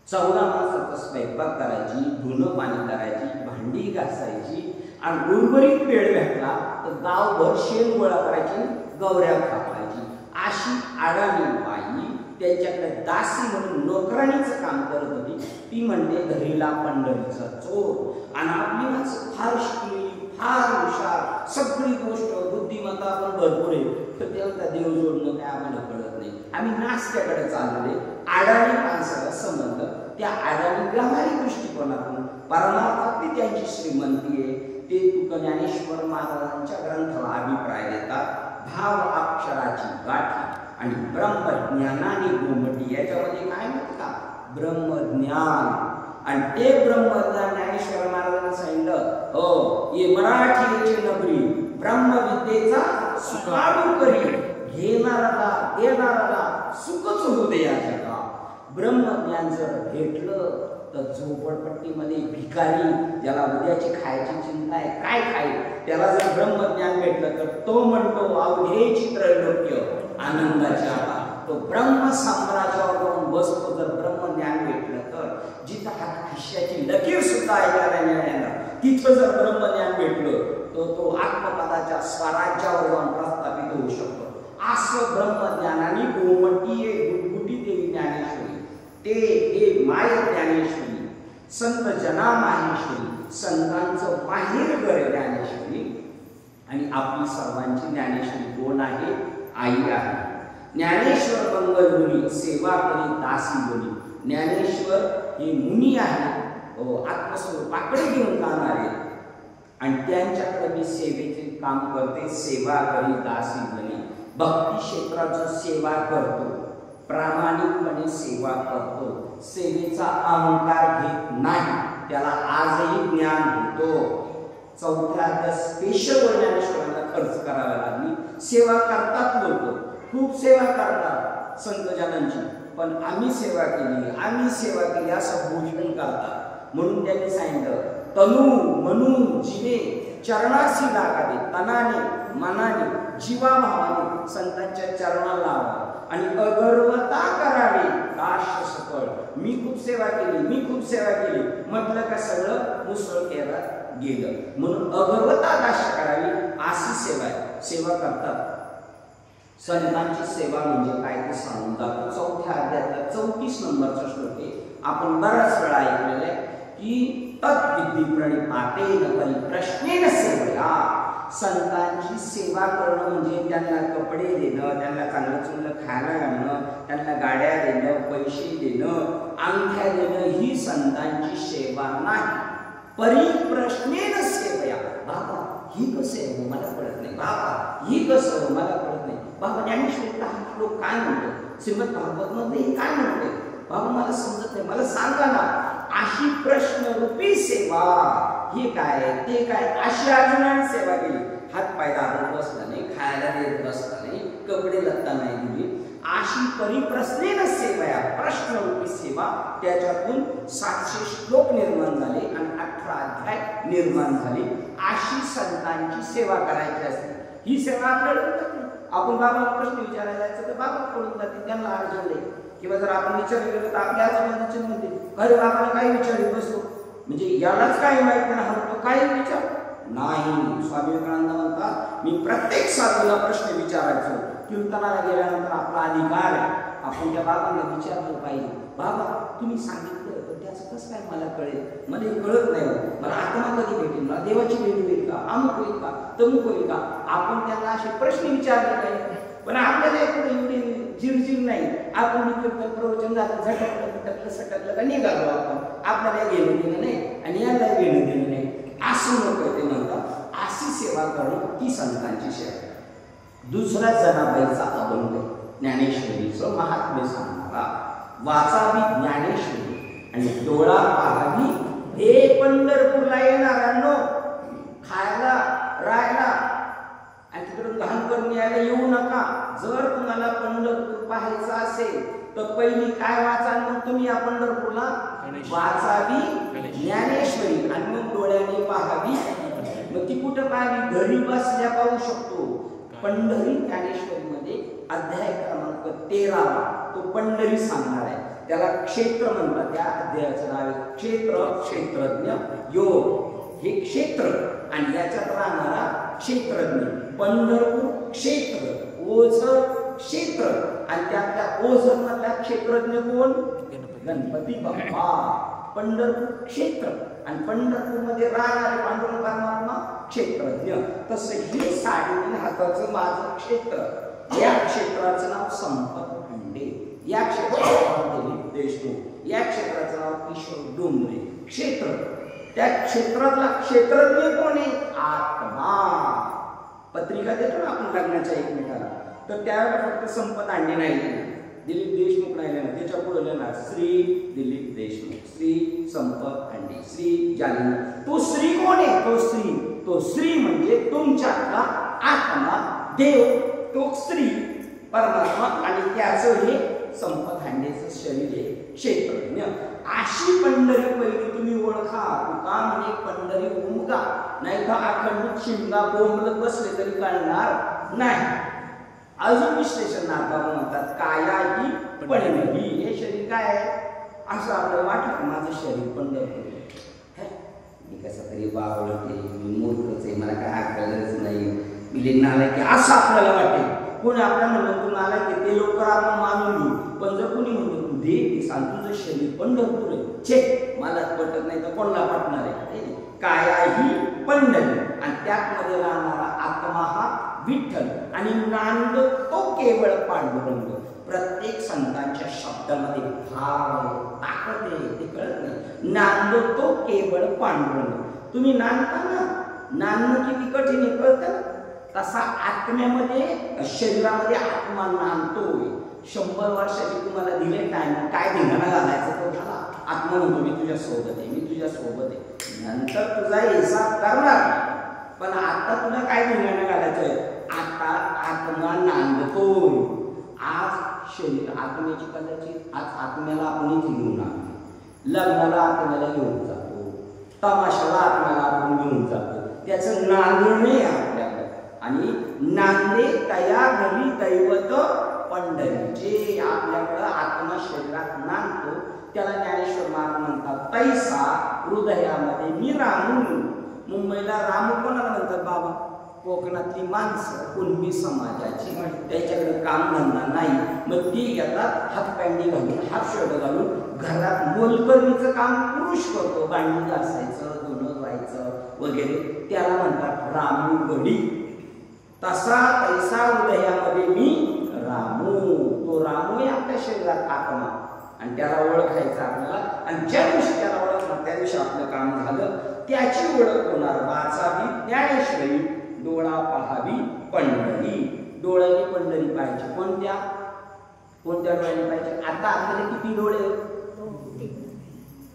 14 माणसाचा स्वयंपाक करायची, धुणं पाणी करायची, भांडी घासायची आणि उर्वरित वेळ भेटला तर गावभर शेण गोळा करायची, गवऱ्या कापायची. अशी अडाणी बाई त्यांच्याकडे दासी म्हणून नोकराणीचं काम करत होती. ती म्हणते घरीला पंढरीचा चोर. आणि आपली माणसं फार शिकलेली, फार हुशार, सगळी गोष्ट बुद्धिमत्ता पण भरपूर आहे, तर त्यांचा देव जोडणं काय आम्हाला कळत नाही. आम्ही नाश्त्याकडे चाललेले अडाणी माणसाला संबंध, त्या अडाणी व्यावहारिक दृष्टिकोनातून परमार्थातली त्यांची श्रीमंती आहे. ते तुका ज्ञानेश्वर महाराजांच्या ग्रंथाला अभिप्राय देतात. भाव अक्षराची गाठी आणि ब्रह्मज्ञानाने गोमटी. याच्यामध्ये काय म्हणतात का ब्रह्मज्ञान, आणि ते ब्रह्मज्ञान ज्ञानेश्वर महाराजांना सांगितलं हो ये मराठी नगरी ब्रह्मविद्येचा सुखाडू करी, घेणारा देणारा सुखच होऊ दे या जगा. ब्रह्मज्ञान जर भेटलं तर झोपडपट्टीमध्ये भिकारी ज्याला उद्याची खायची चिंता आहे, काय खाईल, त्याला जर ब्रह्मज्ञान भेटलं तर तो म्हणतो अवघे चित्रलोक्य आनंदाच्या. तो ब्रह्म साम्राज्यावर जाऊन बसतो. जर ब्रह्मज्ञान भेटलं तर जिथं हात खिश्याची लकीर सुद्धा ऐकायला मिळाला तिथं जर ब्रह्मज्ञान भेटलं तर तो आत्मपदाच्या स्वराज्यावर जाऊन प्रस्थापित होऊ शकतो. असं ब्रह्मज्ञानाने गोमटी गुटगुटी देवी ज्ञानेश्वरी, ते माय ज्ञानेश्वरी, संत जना माहेश्वरी, संतांचं माहेर घर ज्ञानेश्वरी. आणि आपली सर्वांची ज्ञानेश्वरी कोण आहे? आई आहे. ज्ञानेश्वर मंगल मुनी सेवा करी दासी बनी. ज्ञानेश्वर हे मुनी आहे, आत्मस्वरूपाकडे घेऊन जाणारे, आणि त्यांच्याकडे मी सेवेचे काम करते. सेवा करी दासी बनी. भक्ती क्षेत्राची सेवा करतो, प्रामाणिकपणे सेवा करतो, सेवेचा अहंकार घेत नाही, त्याला आजही ज्ञान होतो. 4थ्या स्पेशल ज्ञानेश्वरांना खर्च करावा लागली. सेवा करतात लोक, खूप सेवा करतात संतजनांची, पण आम्ही सेवा केली असं भूषण करतात. म्हणून त्यांनी सांगितलं तनु मनू जीवे चरणाशी लागावे, तनाने मनाने जीवाभावाने संतांच्या चरणाला लावा. आणि अगर्वता करावी दास्य सकळ. मी खूप सेवा केली, मी खूप सेवा केली म्हटलं का सगळं मुसळखेरात गेलं. म्हणून अगर्वता दास्य करावी अशी सेवा आहे. सेवा करतात. संतांची सेवा म्हणजे काय ते सांगून जातो. 4थ्या अध्यायातला 34 नंबरचा श्लोक आहे. आपण बराच वेळा ऐकलेलं आहे की तद्विद्धी प्रणिपातेन परिप्रश्नेन सेवया. संतांची सेवा करणं म्हणजे त्यांना कपडे देणं, त्यांना चांगलं चांगलं खायला घालणं, त्यांना गाड्या देणं, पैसे देणं, अंगठ्या देणं ही संतांची सेवा नाही. परिप्रश्नेन सेवया. बाबा ही कसं आहे मला कळत नाही, बाबा ही कसं मला कळत नाही, बाबा ज्ञानेश्वरीला हा श्लोक काय म्हणतो, श्रीमद भागवत मध्ये काय म्हणते, बाबा मला समजत नाही, मला सांगा ना. अशी प्रश्नरूपी सेवा हे काय ते काय अशी अर्जुनाने सेवा केली. हात पाय दाबत बसला नाही, खायला देत बसला नाही, कपडे लत्ता नाही दिली. अशी परिप्रश्नेन सेवा, प्रश्नरूपी सेवा. त्याच्यातून 700 श्लोक निर्माण झाले आणि 18 अध्याय निर्माण झाले. अशी संतांची सेवा करायची असते. ही सेवा आपल्याला आपण बाबाला प्रश्न विचारायला जायचं तर बाबा पडून जाते, त्यांना अर्जन नाही. किंवा जर आपण विचारले गेलो तर आपल्या आजूबाजूचे म्हणते अरे बाबाला काही विचारत बसतो म्हणजे यालाच काही माहित नाही, हा काही विचार नाही. स्वामी विवेकानंद म्हणतात मी प्रत्येक साधूला प्रश्न विचारायचो. कीर्तनाला गेल्यानंतर आपला अधिकार आहे, आपण त्या बाबांना विचारलं पाहिजे, बाबा तुम्ही सांगितलं तर त्याचं कसं काय मला कळेल, मला हे कळत नाही, मला आत्मा कधी भेटेल, मला देवाची भेट होईल का, अमुक होईल का, तमुक होईल का. आपण त्यांना असे प्रश्न विचारले पाहिजे. पण आपल्याला एवढी झिरझिर नाही. आपण कीर्तन प्रवचन झालं झटकलं फटकलं सटकलं का निघालो आपण, आपल्याला घेणं देणं नाही आणि याला घेणं देणं नाही. असं नको ते म्हणतात. अशी सेवा करणं ही संतांची सेवा. दुसरा जनाबाईचा अभंग ज्ञानेश्वरीचं महात्म्य सांगणारा. वाचावी ज्ञानेश्वरी आणि डोळा पाहावी हे पंढरपूरला येणाऱ्यांनो, खायला राहायला आणि तिकडून घाण करून यायला येऊ नका. जर तुम्हाला पंढरपूर पाहायचं असेल तर पहिली काय वाचाल मग तुम्ही या पंढरपूरला, वाचावी ज्ञानेश्वरी आणि मग डोळ्याने पाहावी. मग ती कुठं पाहावी, घरी बसल्या पाहू शकतो. पंढरी ज्ञानेश्वरी मध्ये अध्याय क्रमांक 13 तो पंढरी सांगणार आहे. त्याला क्षेत्र म्हणतात. त्या अध्यायाचं नाव आहे क्षेत्र क्षेत्रज्ञ योग. हे क्षेत्र आणि याच्यात राहणारा क्षेत्रज्ञ. पंढरपूर क्षेत्र, ओझर क्षेत्र आणि त्यातल्या ओझर मधल्या क्षेत्रज्ञ कोण, गणपती बाप्पा. पंढरपूर क्षेत्र आणि पंढरपूर मध्ये राहणारे पांडुरंग परमात्मा क्षेत्रज्ञ. तसं हे साडीने हाताचं माझं क्षेत्र. या क्षेत्राचं नाव संपत खंडे, या क्षेत्राचं नाव दिलीप देशमुख, या क्षेत्राचं नाव किशोर डोंगरे. क्षेत्र, त्या क्षेत्रातला क्षेत्रज्ञ कोण आहे, आत्मा. पत्रिका देतो ना आपण लग्नाच्या एकमेकाला, तर त्यावेळेला फक्त संपत अंडे नाही दिलीप देशमुख नाही लिहिणार, त्याच्या पुढे लिहिणार श्री दिलीप देशमुख, श्री संपत अंडे, श्री जालिनी. तो श्री कोण आहे, तो श्री म्हणजे तुमच्यातला आत्मा देव, तो श्री परमात्मा आणि त्याचं हे संपत हांडेचं शरीर आहे क्षेत्रज्ञ. अशी पंढरी पहिली तुम्ही ओळखा. तुका म्हणे पंढरी उमगा, नाही तर अखंडित शिमगा बोंबलत बसले तरी कळणार नाही. अजून विश्लेषण नाथबाबा म्हणतात काया ही पंढरी. हे शरीर काय आहे असं आपल्याला वाटलं, माझं शरीर पंढरपूर. मी कसं तरी बावळते, मी मूर्खच आहे, मला काय अक्कलच नाही, मी लिहिणार की असं आपल्याला वाटेल. कोणी आपल्याला म्हणलं तू नाला की ते लवकर आपण मानून घेऊ. पण जर कोणी म्हणलं तू दे सांग तुझं शरीर पंढरपूर आहे, छे मला पटत नाही तर कोणाला पटणार आहे. काया ही पंढरी आणि त्यामध्ये राहणारा आत्मा हा विठ्ठल आणि नांद तो केवळ पांडुरंग. प्रत्येक संतांच्या शब्दामध्ये भाव ताकद आहे, ते कळत नाही. नांद तो केवळ पांडुरंग. तुम्ही नांदता ना, नांदणं किती कठीण आहे कळतं ना. तसा आत्म्यामध्ये शरीरामध्ये आत्मा नांदतोय. 100 वर्षाची तुम्हाला दिले टाइम, काय धिंगाणा घालायचं तो झाला. आत्मा म्हणतो मी तुझ्या सोबत आहे, मी तुझ्या सोबत आहे. नंतर तुझा हिसाब करणार, पण आता तुला काय धिंगाणा घालायचंय. आता आत्मा नांदतोय. आज शरीर आत्म्याची कदाचित आज आत्म्याला आपण इथे घेऊन आणतो, लग्नाला आत्म्याला घेऊन जातो, तमाशाला आत्म्याला आपण घेऊन जातो. त्याचं नांदणे आपल्याला. आणि नांदे तया घरी दैवत पंढरी. जे आपल्याकडं आत्मा शरीरात नांदतो त्याला ज्ञानेश्वर महाराज म्हणतात तैसा हृदयामध्ये मी रामू. मुंबईला रामू कोणाला म्हणतात बाबा? कोकणातली माणसं कुणबी समाजाची, त्याच्याकडे कामधंदा नाही, मग ती घेतात हाफ पॅन्टी घालून हाफ शर्ट घालून घरात मोलकरणीचं काम पुरुष करतो, भांडी घासायचं धुणं धुवायचं वगैरे, त्याला म्हणतात रामूगडी. तसा तैसा हृदयामध्ये मी रामू. तो रामू आहे आपल्या शरीरात आत्मा आणि त्याला ओळखायचं आपल्याला. आणि ज्या दिवशी त्याला ओळखणार त्या दिवशी आपलं काम झालं. त्याची ओळख होणार वाचावी ज्ञानेश्वरी, डोळा पहावी पंढरी. डोळ्याने पंढरी पाहिजे. कोणत्या कोणत्या डोळ्याने पाहिजे? आता आपल्याला किती डोळे?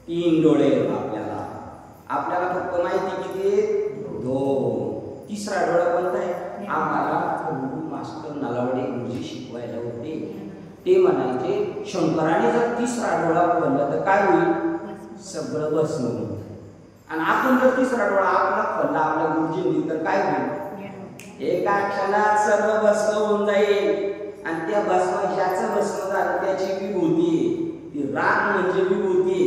3 डोळे आपल्याला. आपल्याला फक्त माहिती किती? 2. तिसरा डोळा कोणता आहे? आम्हाला मास्टर नलावडे गुरुजी शिकवायला होते. ते म्हणायचे शंकराने जर तिसरा डोळा खोलला तर काय होईल? सगळं भस्म होईल. आणि आपण जर तिसरा डोळा आपला खोलला आपल्या गुरुजींनी तर काय होईल? एका क्षणात सर्व भस्म होऊन जाईल. आणि त्या भस्म ज्याचं भस्म झालं त्याची विभूती, ती राख म्हणजे विभूती,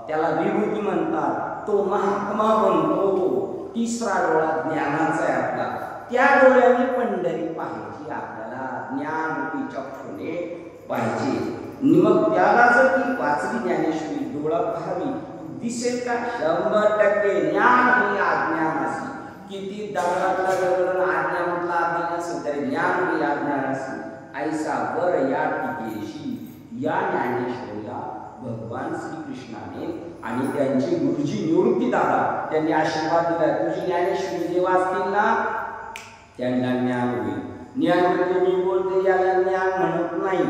त्याला विभूती म्हणतात. तो महात्मा बनतो. तिसरा डोळा ज्ञानाचा आहे आपला. त्या डोळ्याने पंढरी पाहिजे आपल्याला, ज्ञानरूपी चक्षुने पाहिजे. मग त्याला जर ती वाचली ज्ञानेश्वरी, डोळा पाहावी, दिसेल का? 100% ज्ञान हे अज्ञान असेल. किती दगडातला दगड आज्ञा म्हटला अज्ञान असेल तरी ज्ञान हे अज्ञान असेल. ऐसा वर या टिकेशी. या ज्ञानेश्वरीला भगवान श्रीकृष्णाने आणि त्यांचे गुरुजी निवृत्ती दादा त्यांनी आशीर्वाद दिला. तुझी ज्ञानेश्वरी जे वाचतील ना त्यांना ज्ञान होईल. ज्ञान म्हणजे मी बोलते याला ज्ञान म्हणत नाही.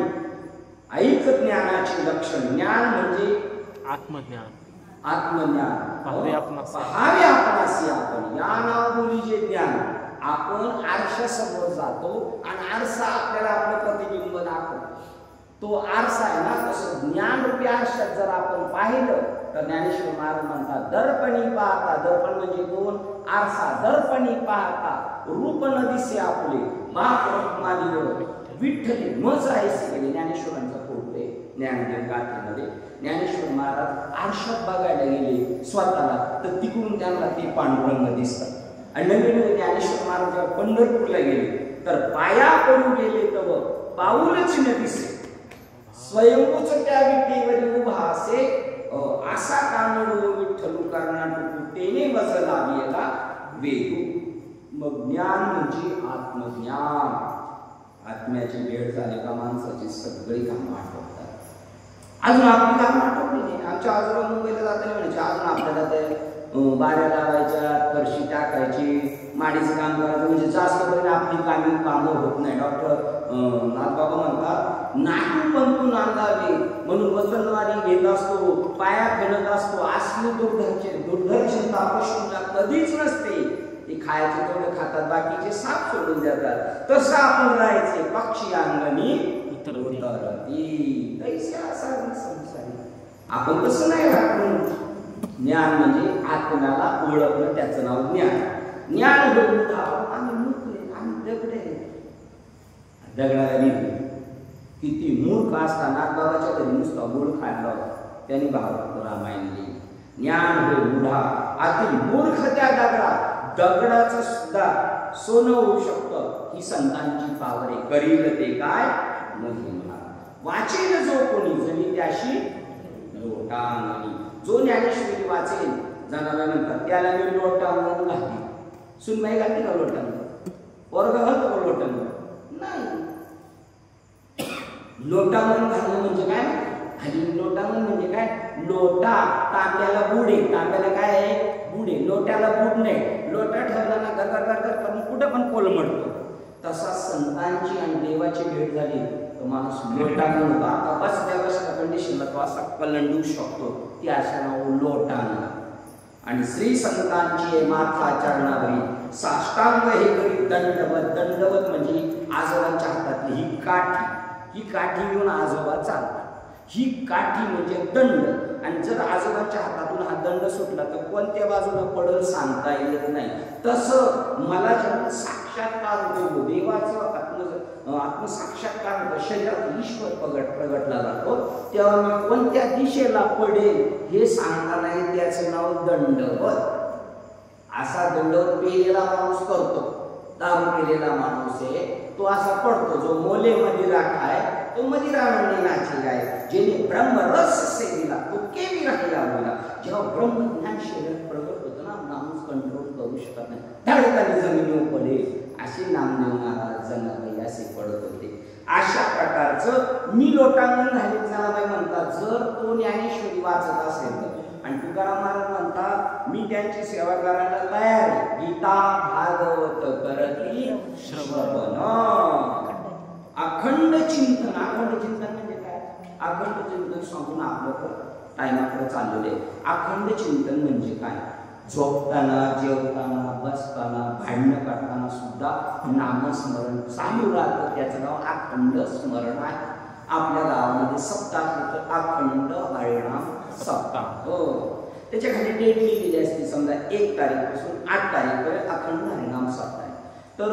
ऐक ज्ञानाचे लक्षण. ज्ञान म्हणजे आत्मज्ञान. आत्मज्ञान. पहावे आपणास. पहावे आपणास. आपण या नावबोलीचे ज्ञान. आपण आरशासमोर जातो आणि आरसा आपल्याला आपलं प्रतिबिंब दाखवतो. तो आरसा आहे ना, तसं ज्ञानरूपी आरशात जर आपण पाहिलं तर ज्ञानेश्वर महाराज म्हणतात दर्पणी पाहता. दर्पण म्हणजे 2 आरसा. दर्पणी पाहता रूप न दिसे आपले मादिवर विठ्ठले मज आहे सगळे. ज्ञानेश्वरांचा फोटो आहे ज्ञानदेव गाथेमध्ये. ज्ञानेश्वर महाराज आरशात बघायला गेले स्वतःला तर तिकडून त्यांना ते पांडुरंग दिसतात. आणि नवीन ज्ञानेश्वर महाराज जेव्हा पंढरपूरला गेले तर पाया पडून गेले तर पाऊलच न दिसे. स्वयंभूच त्या विटेवर उभा असे असा कानडो विठ्ठलू कर्नाटकू तेने बसला गेला वेदू. मग ज्ञान म्हणजे आत्मज्ञान. आत्म्याची भेट झाली का माणसाची सगळी कामं आठवतात. अजून आपली कामं आठवली नाही. आमच्या आजोबा मुंबईला जाताना म्हणायचे अजून आपल्याला ते बाऱ्या लावायच्या, फरशी टाकायची, माडीचं काम करायचं, म्हणजे जास्त करून आपली कामं होत नाही. डॉक्टर नाथबाबा म्हणतात नाटू पण तू नांदावे म्हणून वतनवारी घेत असतो, पाया फेडत असतो. असली दुर्धर्षण तापशूला कधीच नसते. ते खायचे तेवढे खातात, बाकीचे साप सोडून देतात. तसं आपण राहायचे पक्षी अंगणी उतरती. आपण तसं नाही राहतो. ज्ञान म्हणजे आत्म्याला ओळखणं, त्याचं नाव ज्ञान. ज्ञान बोलून आम्ही मूर्ख, आम्ही दगडे. दगडाला लिहिलं किती मूर्ख असताना बाबाच्या घरी नुसता गुळ खाल्ला होता त्यांनी भागवत रामायण लिहिलं. ज्ञान हे मुढा अति मूर्ख त्या दगडाचं सुद्धा सोनं होऊ शकतं. ही संतांची पावर आहे. करील ते काय महिमा. वाचेल जो कोणी जणी त्याशी लोटांगणी. जो ज्ञानेश्वरी वाचेल जाणारा म्हणतात त्याला मी लोटांगण घातली. सुनबाई घातली का लोटांगण? वर्ग घालतो का लोटांगण? नाही. लोटांगण घालणं म्हणजे काय? आणि लोटांगण म्हणजे काय? लोटा तांब्याला बुडे. तांब्याला काय आहे? बुडे. लोट्याला बुड नाही. लोटा ठेवला ना गरगर करून कुठं पण कोलमडतो. तसा संतांची आणि देवाची भेट झाली तर माणूस लोटांगण होता. आता बसल्या कंडिशनला तो असा कलंडू शकतो. ती अशा नाव लोटांगण. आणि श्री संतांची माथा चरणावरी साष्टांग हे करी दंडवत. दंडवत म्हणजे आजोबांच्या हातातली ही काठी. ही काठी घेऊन आजोबा चालतात. ही काठी म्हणजे दंड. आणि जर आजोबांच्या हातातून हा दंड सुटला तर कोणत्या बाजूला पडल सांगता येत नाही. तसं मला जेव्हा साक्षात्कार होतो देवाचं आत्मसाक्षात्कार होतो, शरीरात ईश्वर प्रगटला जातो, तेव्हा मी कोणत्या दिशेला पडेल हे सांगता नाही, त्याचं नाव दंडवत. असा दंडवत पेलेला माणूस करतो, दारू पेलेला माणूस आहे तो असा पडतो, जो मोले मदिरा खाय तो मदिरा म्हणणे नाची गाय, जेणे ब्रह्मरस सेविला तो केवी राहिला बोला. जेव्हा ब्रह्मज्ञान शरीरात प्रगट होतं ना, माणूस कंट्रोल करू शकत नाही, धडकाने जमिनीवर पडेल. असे नामदेव महाराज जनाबाई असे पडत होते. अशा प्रकारचं मी लोटांगण झाले जनाबाई म्हणतात. जर तो ज्ञानेश्वरी वाचत असेल तर, आणि तुकाराम महाराज म्हणतात मी त्यांची सेवा करायला तयार आहे. गीता भागवत करती श्रवण, अखंड चिंतन. अखंड चिंतन म्हणजे काय? अखंड चिंतन सांगून आपलं टाइमाकडे चाललेलं आहे. अखंड चिंतन म्हणजे काय? झोपताना, जेवताना, बसताना, भांडणं काढताना सुद्धा नामस्मरण चालू राहतं. त्याचं नाव अखंड स्मरण आहे. आपल्या गावामध्ये सप्ताह होतं, अखंड हरिनाम सप्ताह. हो, त्याच्या खाली डेट लिहिलेली असते. समजा 1 तारीखपासून 8 तारीखपर्यंत अखंड हरिनाम सप्ताह आहे. तर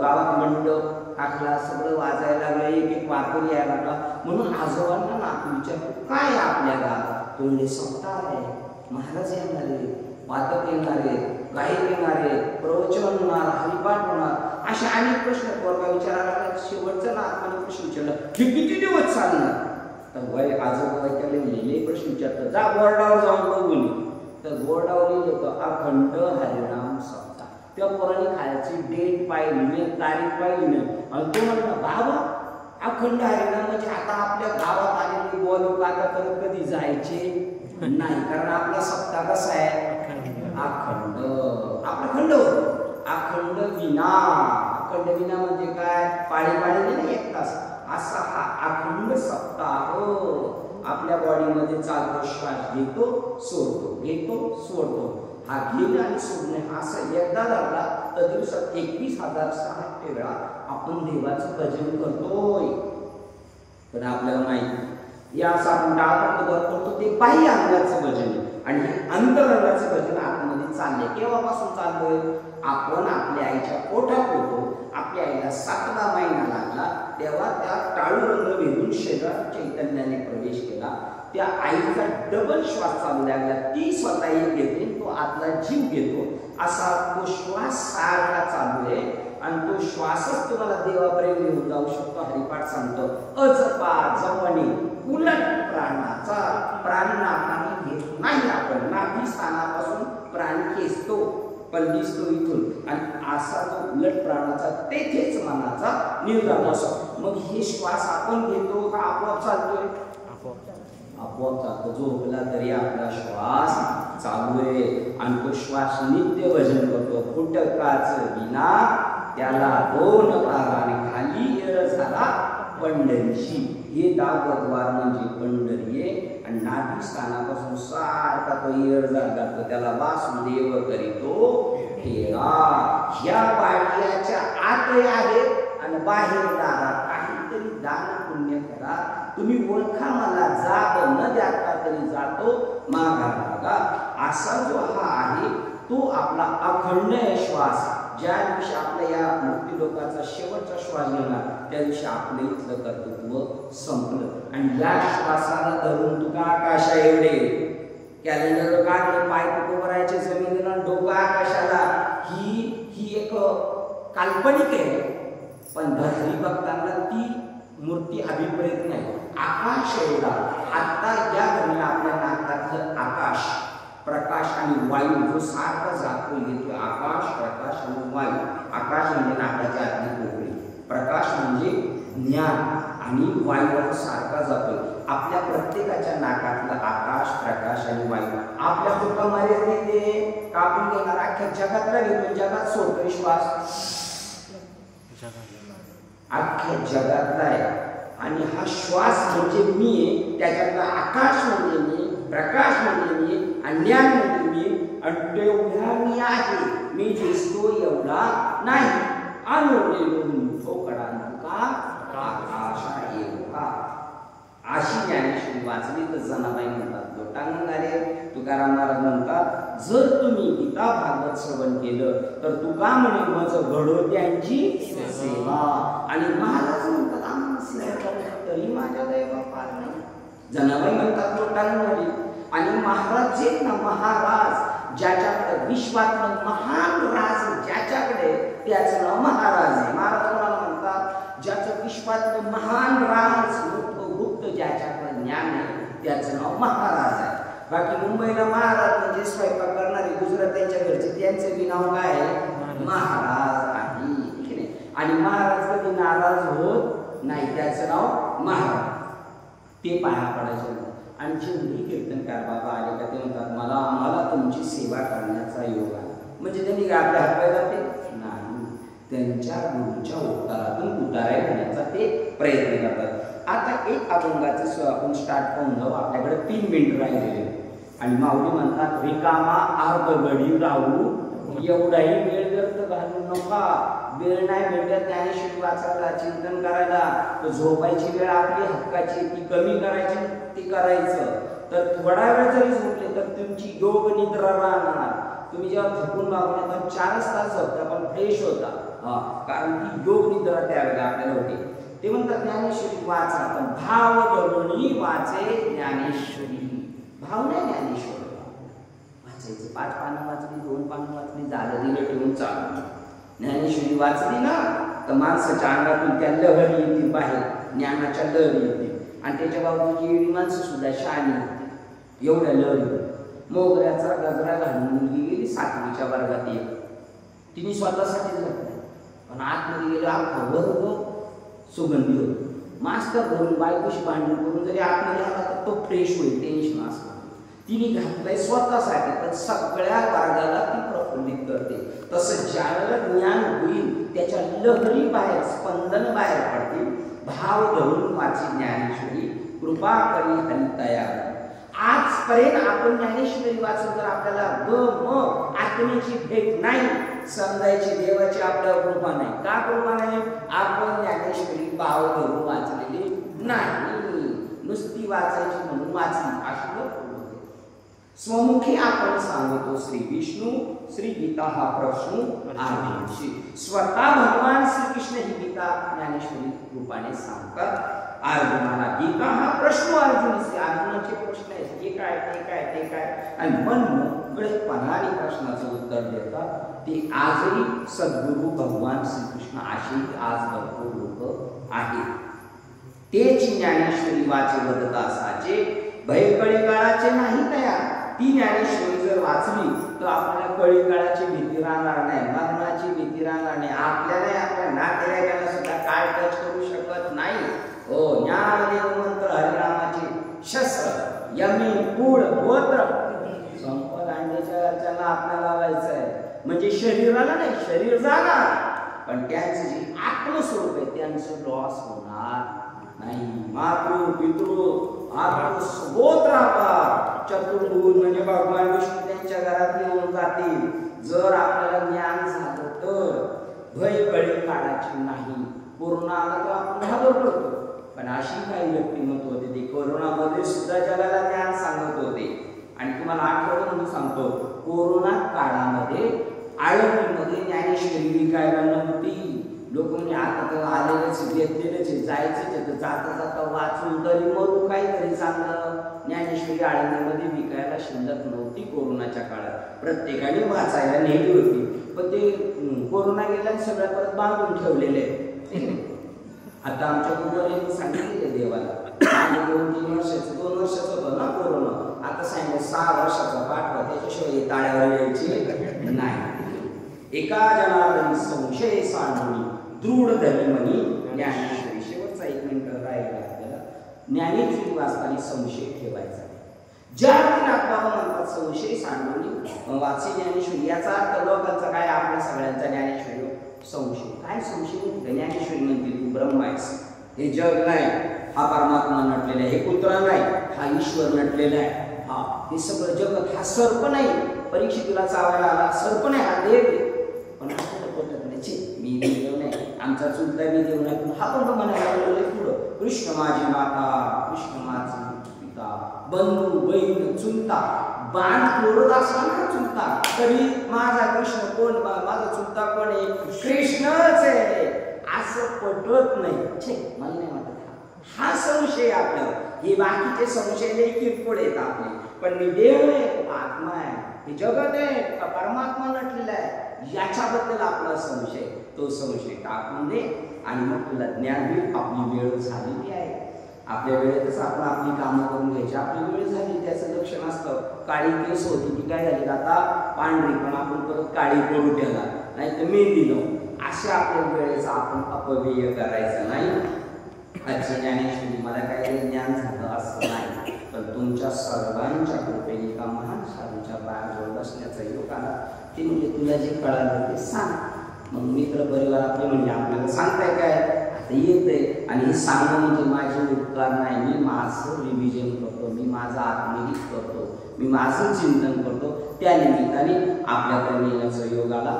गावात मंडप टाकला, सगळं वाजायला लागलं, एक वारकरी यायला लागला. म्हणून आजोबांना नातू विचारतो काय आपल्या गावात? तोंडे सप्ताह आहे, महाराज येणार आहे, वादक येणारे, गायक येणारे, प्रवचन होणार, हरिपाठ होणार, असे अनेक प्रश्न पोरगा विचारायला. शेवटचा ना आत्माने प्रश्न विचारला, हे किती दिवस चालणार? तर वय आजोबा त्याला लिहिले प्रश्न विचारतात, जा बोर्डावर जाऊन बघून. तर बोर्डावर लिहिलं होतं अखंड हरिनाम सप्ताह. त्या पोराने खायची डेट पाहिली नाही, तारीख पाहिली नाही, आणि तो म्हणला बाबा अखंड हरिनाम म्हणजे आता आपल्या गावात आलेले बोलू आता तर कधी जायचे नाही, कारण आपला सप्ताह कसा आहे? अखंड. आपला खंड होतो, अखंड विना. अखंड विना म्हणजे काय? पाळी पाळी नाही, 1 तास. असा हा अखंड सप्ताह आपल्या बॉडीमध्ये चालतो. श्वास घेतो सोडतो, घेतो सोडतो. हा घेणे आणि सोडणे हा असं एकदा झाला तर दिवसात 21,060 वेळा आपण देवाचं भजन करतोय. पण आपल्याला माहिती या असं आपण डाळपट करतो ते बाह्य अंगाचं भजन आहे, आणि हे अंतरंगाचं भजन आतमध्ये चाललंय. केव्हापासून चाललोय? आपण आपल्या आईच्या पोटात होतो. आपल्या आईला 7वा महिना लागला तेव्हा त्या टाळूरंग भेदून शरीरात चैतन्याने प्रवेश केला. त्या आईचा डबल श्वास चालू लागला. ती स्वतः एक घेते, तो आतला जीव घेतो. असा तो श्वास सारखा चालू आहे, आणि तो श्वासच तुम्हाला देवापर्यंत घेऊन जाऊ शकतो. हरिपाठ सांगतो, अजपा जपणे उलट प्राणाचा. प्राण नाकाने घेत नाही आपण, नाभी स्थानापासून प्राण खेचतो पण दिसतो इथून, आणि असा तो उलट प्राणाचा तेथेच मनाचा निर्धार असतो. मग हे श्वास आपण घेतो का आपोआप चालतोय? आपोआप चालतो. झोपला तरी आपला श्वास चालू आहे, आणि तो श्वास नित्य भजन करतो. फुटकाच विना त्याला 2 पार, आणि खाली येळ झाला पंढरीशी. हे दागद्वार म्हणजे पंढरी आहे, आणि नाभी स्थानापासून सारखा तो येळ जातो, त्याला वासुदेव करीतो फेरा. ह्या बाळ्याच्या आत आहे आणि बाहेर दारात काहीतरी दान पुण्य करा. तुम्ही ओळखा मला, जात न द्याता तरी जातो मागा मागा. असा जो हा आहे तो आपला अखंड श्वास. ज्या दिवशी आपल्या या मृत्यू लोकाचा शेवटचा श्वास घेणार त्या दिवशी आपलं इथलं कर्तृत्व संपलं. आणि या श्वासाला धरून तुका आकाशा एवढे कॅलेंडर काढले, पाय तुको भरायचे जमिनीला, डोकं आकाशाला. ही एक काल्पनिक आहे, पण धरती बघताना ती मूर्ती अभिप्रेत नाही. आकाश एवढा. आता या घरी आपल्या नाकातलं आकाश, प्रकाश आणि वायू जो सारखा जातो येतो. आकाश, प्रकाश आणि वायू. आकाश म्हणजे नाकाच्या आतली पोकळी, प्रकाश म्हणजे ज्ञान, आणि वायू सारखा जातोय. आपल्या प्रत्येकाच्या नाकातलं आकाश, प्रकाश आणि वायू आपल्या कुठं मर्यादित नाही. कापून घेणार अख्ख्या जगातला घेतो, जगात सोडतोय श्वास, अख्ख्या जगातला आहे. आणि हा श्वास म्हणजे मी, त्याच्यातला आकाश म्हणजे मी, प्रकाश म्हणजे मी, आणि ज्ञान म्हणजे मी, आणि तेवढा मी आहे. मी दिसतो एवढा नाही. अनुदेवून ठोकडा नका आकाश एवढा. अशी ज्ञानेश्वरी वाचली तर जनाबाई म्हणतात लोटांगण झाले. तुकाराम महाराज म्हणतात जर तुम्ही सुद्धा भागवत श्रवण केलं तर तुका म्हणे मज घडो त्यांची सेवा. आणि महाराज म्हणतात आम्हाला सेवा करायची तरी माझ्या दैवा पार नाही. जनाबाई म्हणतात लोटांमध्ये. आणि महाराज जे ना महाराज ज्याच्याकडे विश्वातलं महान राज ज्याच्याकडे त्याचं नाव महाराज आहे. महाराज कोणाला म्हणतात? ज्याचं विश्वातलं महान राज मोठं गुप्त ज्याच्याकडे ज्ञान आहे त्याचं नाव महाराज आहे. बाकी मुंबईला महाराज म्हणजे स्वयंपाक करणारे गुजरात त्यांच्या घरचे त्यांचे बी नाव काय आहे? महाराज आहे. ठीक आहे. आणि महाराज कधी नाराज होत नाही, त्याचं नाव महाराज. ते पाया पडायचे. आणि जेवढी कीर्तनकार बाबा आले का ते म्हणतात मला आम्हाला तुमची सेवा करण्याचा योग आला. म्हणजे त्यांनी आपल्या हातपाय जाते नाही, त्यांच्या गुरूच्या उत्तरातून उतारा घेण्याचा ते प्रयत्न करतात. आता एक अभंगाचं आपण स्टार्ट पाहून जाऊ. आपल्याकडे 3 मिनिट राहिलेले आणि माऊली म्हणतात रिकामा अर्धगडी राहू एवढाही वेळ व्यर्थ घालू नका. वेळ नाही भेटत ज्ञानेश्वरी वाचायला चिंतन करायला तर झोपायची वेळ आपली हक्काची ती कमी करायची ती करायचं. तर थोडा वेळ जरी झोपले तर तुमची योग निद्रा राहणार. तुम्ही जेव्हा थकून लागले तर 4च तास झोपता पण फ्रेश होता. कारण ती योग निद्रा त्यावेळेला आपल्याला होते. ते म्हणतात ज्ञानेश्वरी वाचा पण भाव धरुणी वाचे ज्ञानेश्वरी. भाव नाही ज्ञानेश्वरी वाचायचे. 5 पानं वाचली 2 पानं वाचली झालं दिलं ठेवून चालू. ज्ञानेश्वरी वाचली ना तर माणसाच्या अंगातून त्या लहरी येतील बाहेर, ज्ञानाच्या लहरी येतील. आणि त्याच्या बाजूची एवढी माणसं सुद्धा शहाणी होती एवढ्या लहरी. मोगऱ्याचा गजरा घालून मुलगी गेली 7वीच्या वर्गात येत. तिने स्वतःसाठीच घातला पण आतमध्ये गेलं अख्खा वर्ग सुगंधी होतो. मास्टर धरून बायकोशी भांडण करून जरी आतमध्ये आला तर तो फ्रेश होईल, टेन्शन असणार. तिने घातलंय स्वतःसाठी पण सगळ्या वर्गाला ती प्रफुल्लित करते. तसं ज्यावेळेला ज्ञान होईल त्याच्या लहरी बाहेर स्पंदन बाहेर पडतील. भाव धरून वाची ज्ञानेश्वरी कृपा करी हरितया. आजपर्यंत आपण ज्ञानेश्वरी वाचून तर आपल्याला आत्म्याची भेट नाही समजायची, देवाची आपल्यावर कृपा नाही. का कृपा नाही? आपण ज्ञानेश्वरी भाव धरून वाचलेली नाही, नुसती वाचायची म्हणून वाचली अशी स्वमुखी आपण सांगतो श्री विष्णू श्री गीता हा प्रश्न अर्जुनाशी. स्वतः भगवान श्री कृष्ण ही गीता ज्ञानेश्वरी रूपाने सांगतात अर्जुनाला. गीता हा प्रश्न अर्जुनाचे अर्जुनाचे प्रश्न आहेत हे काय ते काय ते काय आणि मन मोकळेपणाने प्रश्नाचं उत्तर देतात. ते आजही सद्गुरू भगवान श्रीकृष्ण अशी आज भरपूर लोक आहेत. तेच ज्ञानेश्वरी वाचे वदत असाचे भयकळी काळाचे नाही तयार. ती ज्ञानेश्वरी जर वाचली तर आपल्याला कळी काळाची भीती राहणार नाही, मरणाची भीती राहणार नाही. आपल्याला आपल्या नातेवाईकाला सुद्धा काय टच करू शकत नाही. हो, ज्ञानदेव मंत्र हरिनामाचे शस्त्र यमी कूळ गोत्र संपल अंड्याच्या घरच्यांना आपल्याला लावायचं आहे. म्हणजे शरीराला नाही, शरीर जाणार पण त्यांचं जे आत्मस्वरूप आहे त्यांचं लॉस होणार नाही. मातृ पितृ गोत्रापार चतुर्भुज म्हणजे भगवान विष्णू त्यांच्या घरात येऊन जातील. जर आपल्याला ज्ञान झालं तर भय कळी काढायची नाही. कोरोना आला तर आपण घाबरलो पण अशी काही व्यक्तिमत्व होते ते कोरोनामध्ये सुद्धा जगाला ज्ञान सांगत होते. आणि तुम्हाला आठवतं म्हणून सांगतो कोरोना काळामध्ये आळंदीमध्ये ज्ञानेश्वरी विकायला नव्हती. लोक म्हणजे आता तर आलेलेच घेतलेलेच जायचं जाता जाता वाचून तरी मरू काहीतरी चांगलं. ज्ञानेश्वरी आळंदीमध्ये विकायला शिल्लक नव्हती कोरोनाच्या काळात. प्रत्येकाने वाचायला नेली होती पण ते कोरोना गेला सगळ्या परत बांधून ठेवलेले. आता आमच्या गुरुवारी सांगितले देवाला 2-3 वर्षाचं 2 वर्षाचं होतं ना कोरोना. आता सांगितलं 6 वर्षाचा पाठवा त्याच्याशिवाय ताळ्यावर यायची नाही. एका जनार्दनी संशय सांडून दृढ धर्मनी ज्ञानेश्वरी. शेवटचा 1 मिनिट राहिला आपल्याला. ज्ञानेश्वरी वाचताना संशय ठेवायचा. ज्या बाबा म्हणतात संशय सांडून वाची ज्ञानेश्वरी याचा अर्थ लोकांचा काय आपल्या सगळ्यांचा ज्ञानेश्वरी संशय. काय संशय? ज्ञानेश्वरी म्हणते तू ब्रह्म आहेस, हे जग नाही, हा परमात्मा नटलेला आहे, हे कुत्रा नाही, हा ईश्वर नटलेला आहे, हा हे सगळं जगत, हा सर्प नाही, परीक्षितीला चावायला आला सर्प नाही, हा देव. पण आपल्याला पटत नाही, मी देव नाही, आमचा चुलता मी देव नाही. पण हा पण म्हणायला लागलेला पुढं कृष्ण माझी माता, कृष्ण माझी चुलता, बंधू बहीण चुलता, बाण तोडत असताना चुलता, तरी माझा कृष्ण कोण, माझा चुलता कोण आहे, कृष्णच आहे असं पटत नाही. छे मला नाही वाटत हा संशय आपल्याला. हे बाकीचे संशय लई किरकोळ आहेत आपले, पण मी देव आहे, आत्मा आहे, हे जगत आहे का परमात्मा नटलेला आहे याच्याबद्दल आपला संशय, तो संशय टाकून दे आणि मग तुला ज्ञान होईल. आपली वेळ झालेली आहे, आपल्या वेळेतच आपण आपली कामं करून घ्यायची. आपली वेळ झाली त्याचं लक्षण असतं. काळी केस होती ती काय झाली आता पांढरी, पण आपण परत काळी करू ठेवला, नाही तर मेहंदी लावू. अशा आपल्या वेळेचा आपण अपव्यय करायचं नाही. आजची ज्ञानेश्वरी मला काही ज्ञान झालं असं नाही, पण तुमच्या सर्वांच्या कृपेने एका महान साधूच्या पायाजवळ बसण्याचा योग आला. ते म्हणजे तुला जे कळालं ते सांग. मग मित्र परिवार आपले म्हणजे आपल्याला सांगताय काय आता येतंय, आणि हे सांगणं म्हणजे माझे उपकार नाही. मी माझं रिव्हिजन करतो, मी माझं आत्मनिरीक्षण करतो, मी माझं चिंतन करतो. त्या निमित्ताने आपल्याकडे येण्याचा योग आला.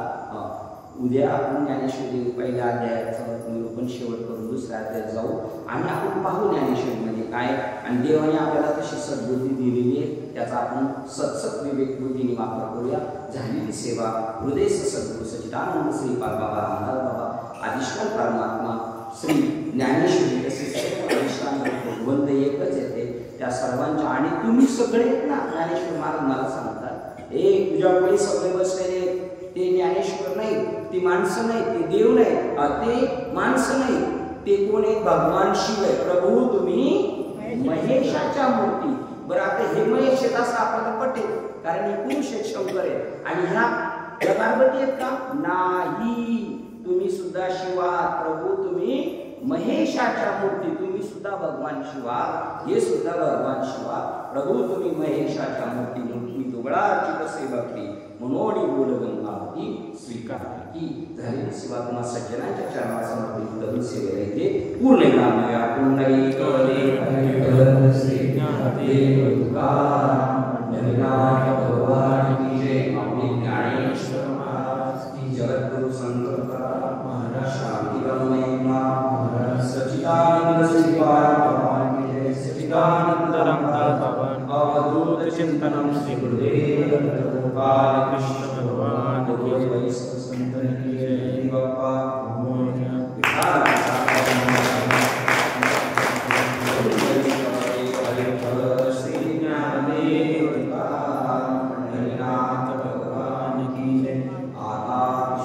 उद्या आपण ज्ञानेश्वरी पहिल्या अध्यायाचं निरूपण शेवट करून दुसऱ्या अध्यायात जाऊ आणि आपण पाहू ज्ञानेश्वरी म्हणजे काय, आणि देवाने आपल्याला तशी सद्बुद्धी दिलेली आहे त्याचा आपण सत्सत विवेक बुद्धीने वापर करूया. झालेली सेवा हृदय सद्गुरू सच्चिदानंद श्रीपाद बाबा रामदास बाबा अधिष्ठान परमात्मा श्री ज्ञानेश्वरी तसेच अधिष्ठान भगवंत एकच येते त्या सर्वांच्या. आणि तुम्ही सगळे ना ज्ञानेश्वर महाराज मला सांगतात, ए तुझ्या पुढे सगळे बसलेले ते ज्ञानेश्वर नाही, ती माणसं नाही, ते देव नाही, ते माणसं नाही, ते कोण आहे, भगवान शिव आहे. प्रभू तुम्ही महेशाच्या मूर्ती. बरं आता हे महेश येत असं आपल्याला पटेल, कारण हे पुरुष आहेत, शंकर आहे, आणि ह्या पार्वती आहेत का, नाही. तुम्ही सुद्धा शिव आहात. प्रभू तुम्ही महेशाच्या मूर्ती, तुम्ही सुद्धा भगवान शिव आहात, हे सुद्धा भगवान शिव आहात. प्रभू तुम्ही महेशाच्या मूर्ती, मी तुगडाची कसे भक्ती मनोडी बोल गंगावती स्वीकार की. झालेली सेवा तुम्हाला सज्जनांच्या चरणात समर्पित करून सेवेला येते. पूर्ण ग्रामया पुंडरी कवले श्री ज्ञानदेव तुकाराम जगन्नाथ भगवान की जय. आपले ज्ञानेश्वर महाराज की, जगद्गुरु संत तुकाराम महाराज, शांतिरमय महाराज, सच्चिदानंद श्रीपाद भगवान की जय. सच्चिदानंद रामदास बाबा, अवधूत चिंतनम श्री गुरुदेव कृष्ण भगवान की जय. संतन की जय. बाबा श्री ज्ञानदेव हरिनाथ भगवान की जय. आकाश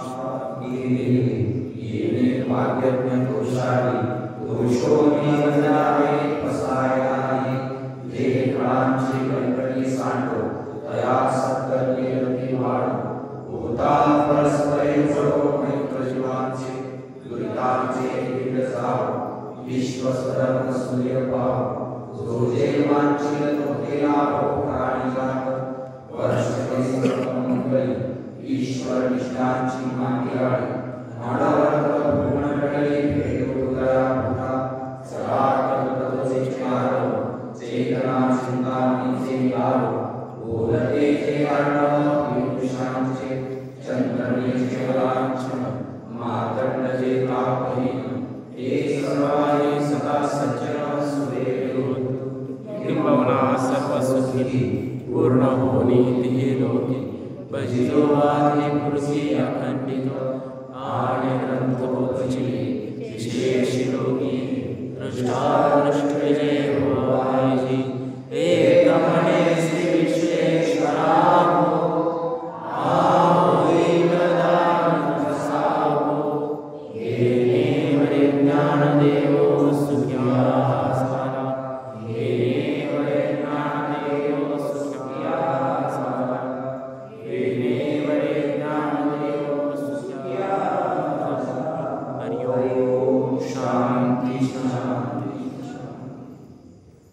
निर्भाग्यज्ञ दोषारी दोषोनी वंदनावे पसायाये जे फळांची कणकणी सांडो तया सत्कर्मे रती वाढो. होता परस्परे जोडो मैत्र जीवांचे दुरितांचे पीठ जावो. विश्वसधर्म सूर्य पाहो जो जे वांछित तो ते लाभो. प्राणी जात वर्षते सर्वमंगली ईश्वर निष्ठांची मांडियाळी. मानवर्त पूर्णकळे भेदो दया भूता सदा कल्पतोचे चारो. चेतना चिंतामणीचे लाभो बोलते जे अर्णव विदुषांचे. चंद्रनीचे लांछन मातंड जे तापहीन. ते सर्वाये सदा सज्जन सुदेव. त्रिभुवना सर्व सुखी पूर्ण होनी तिहे लोके. भजितो आदि पुरुषी अखंडित आर्य ग्रंथ उपजिले विशेष लोकी. नष्टार नष्ट जय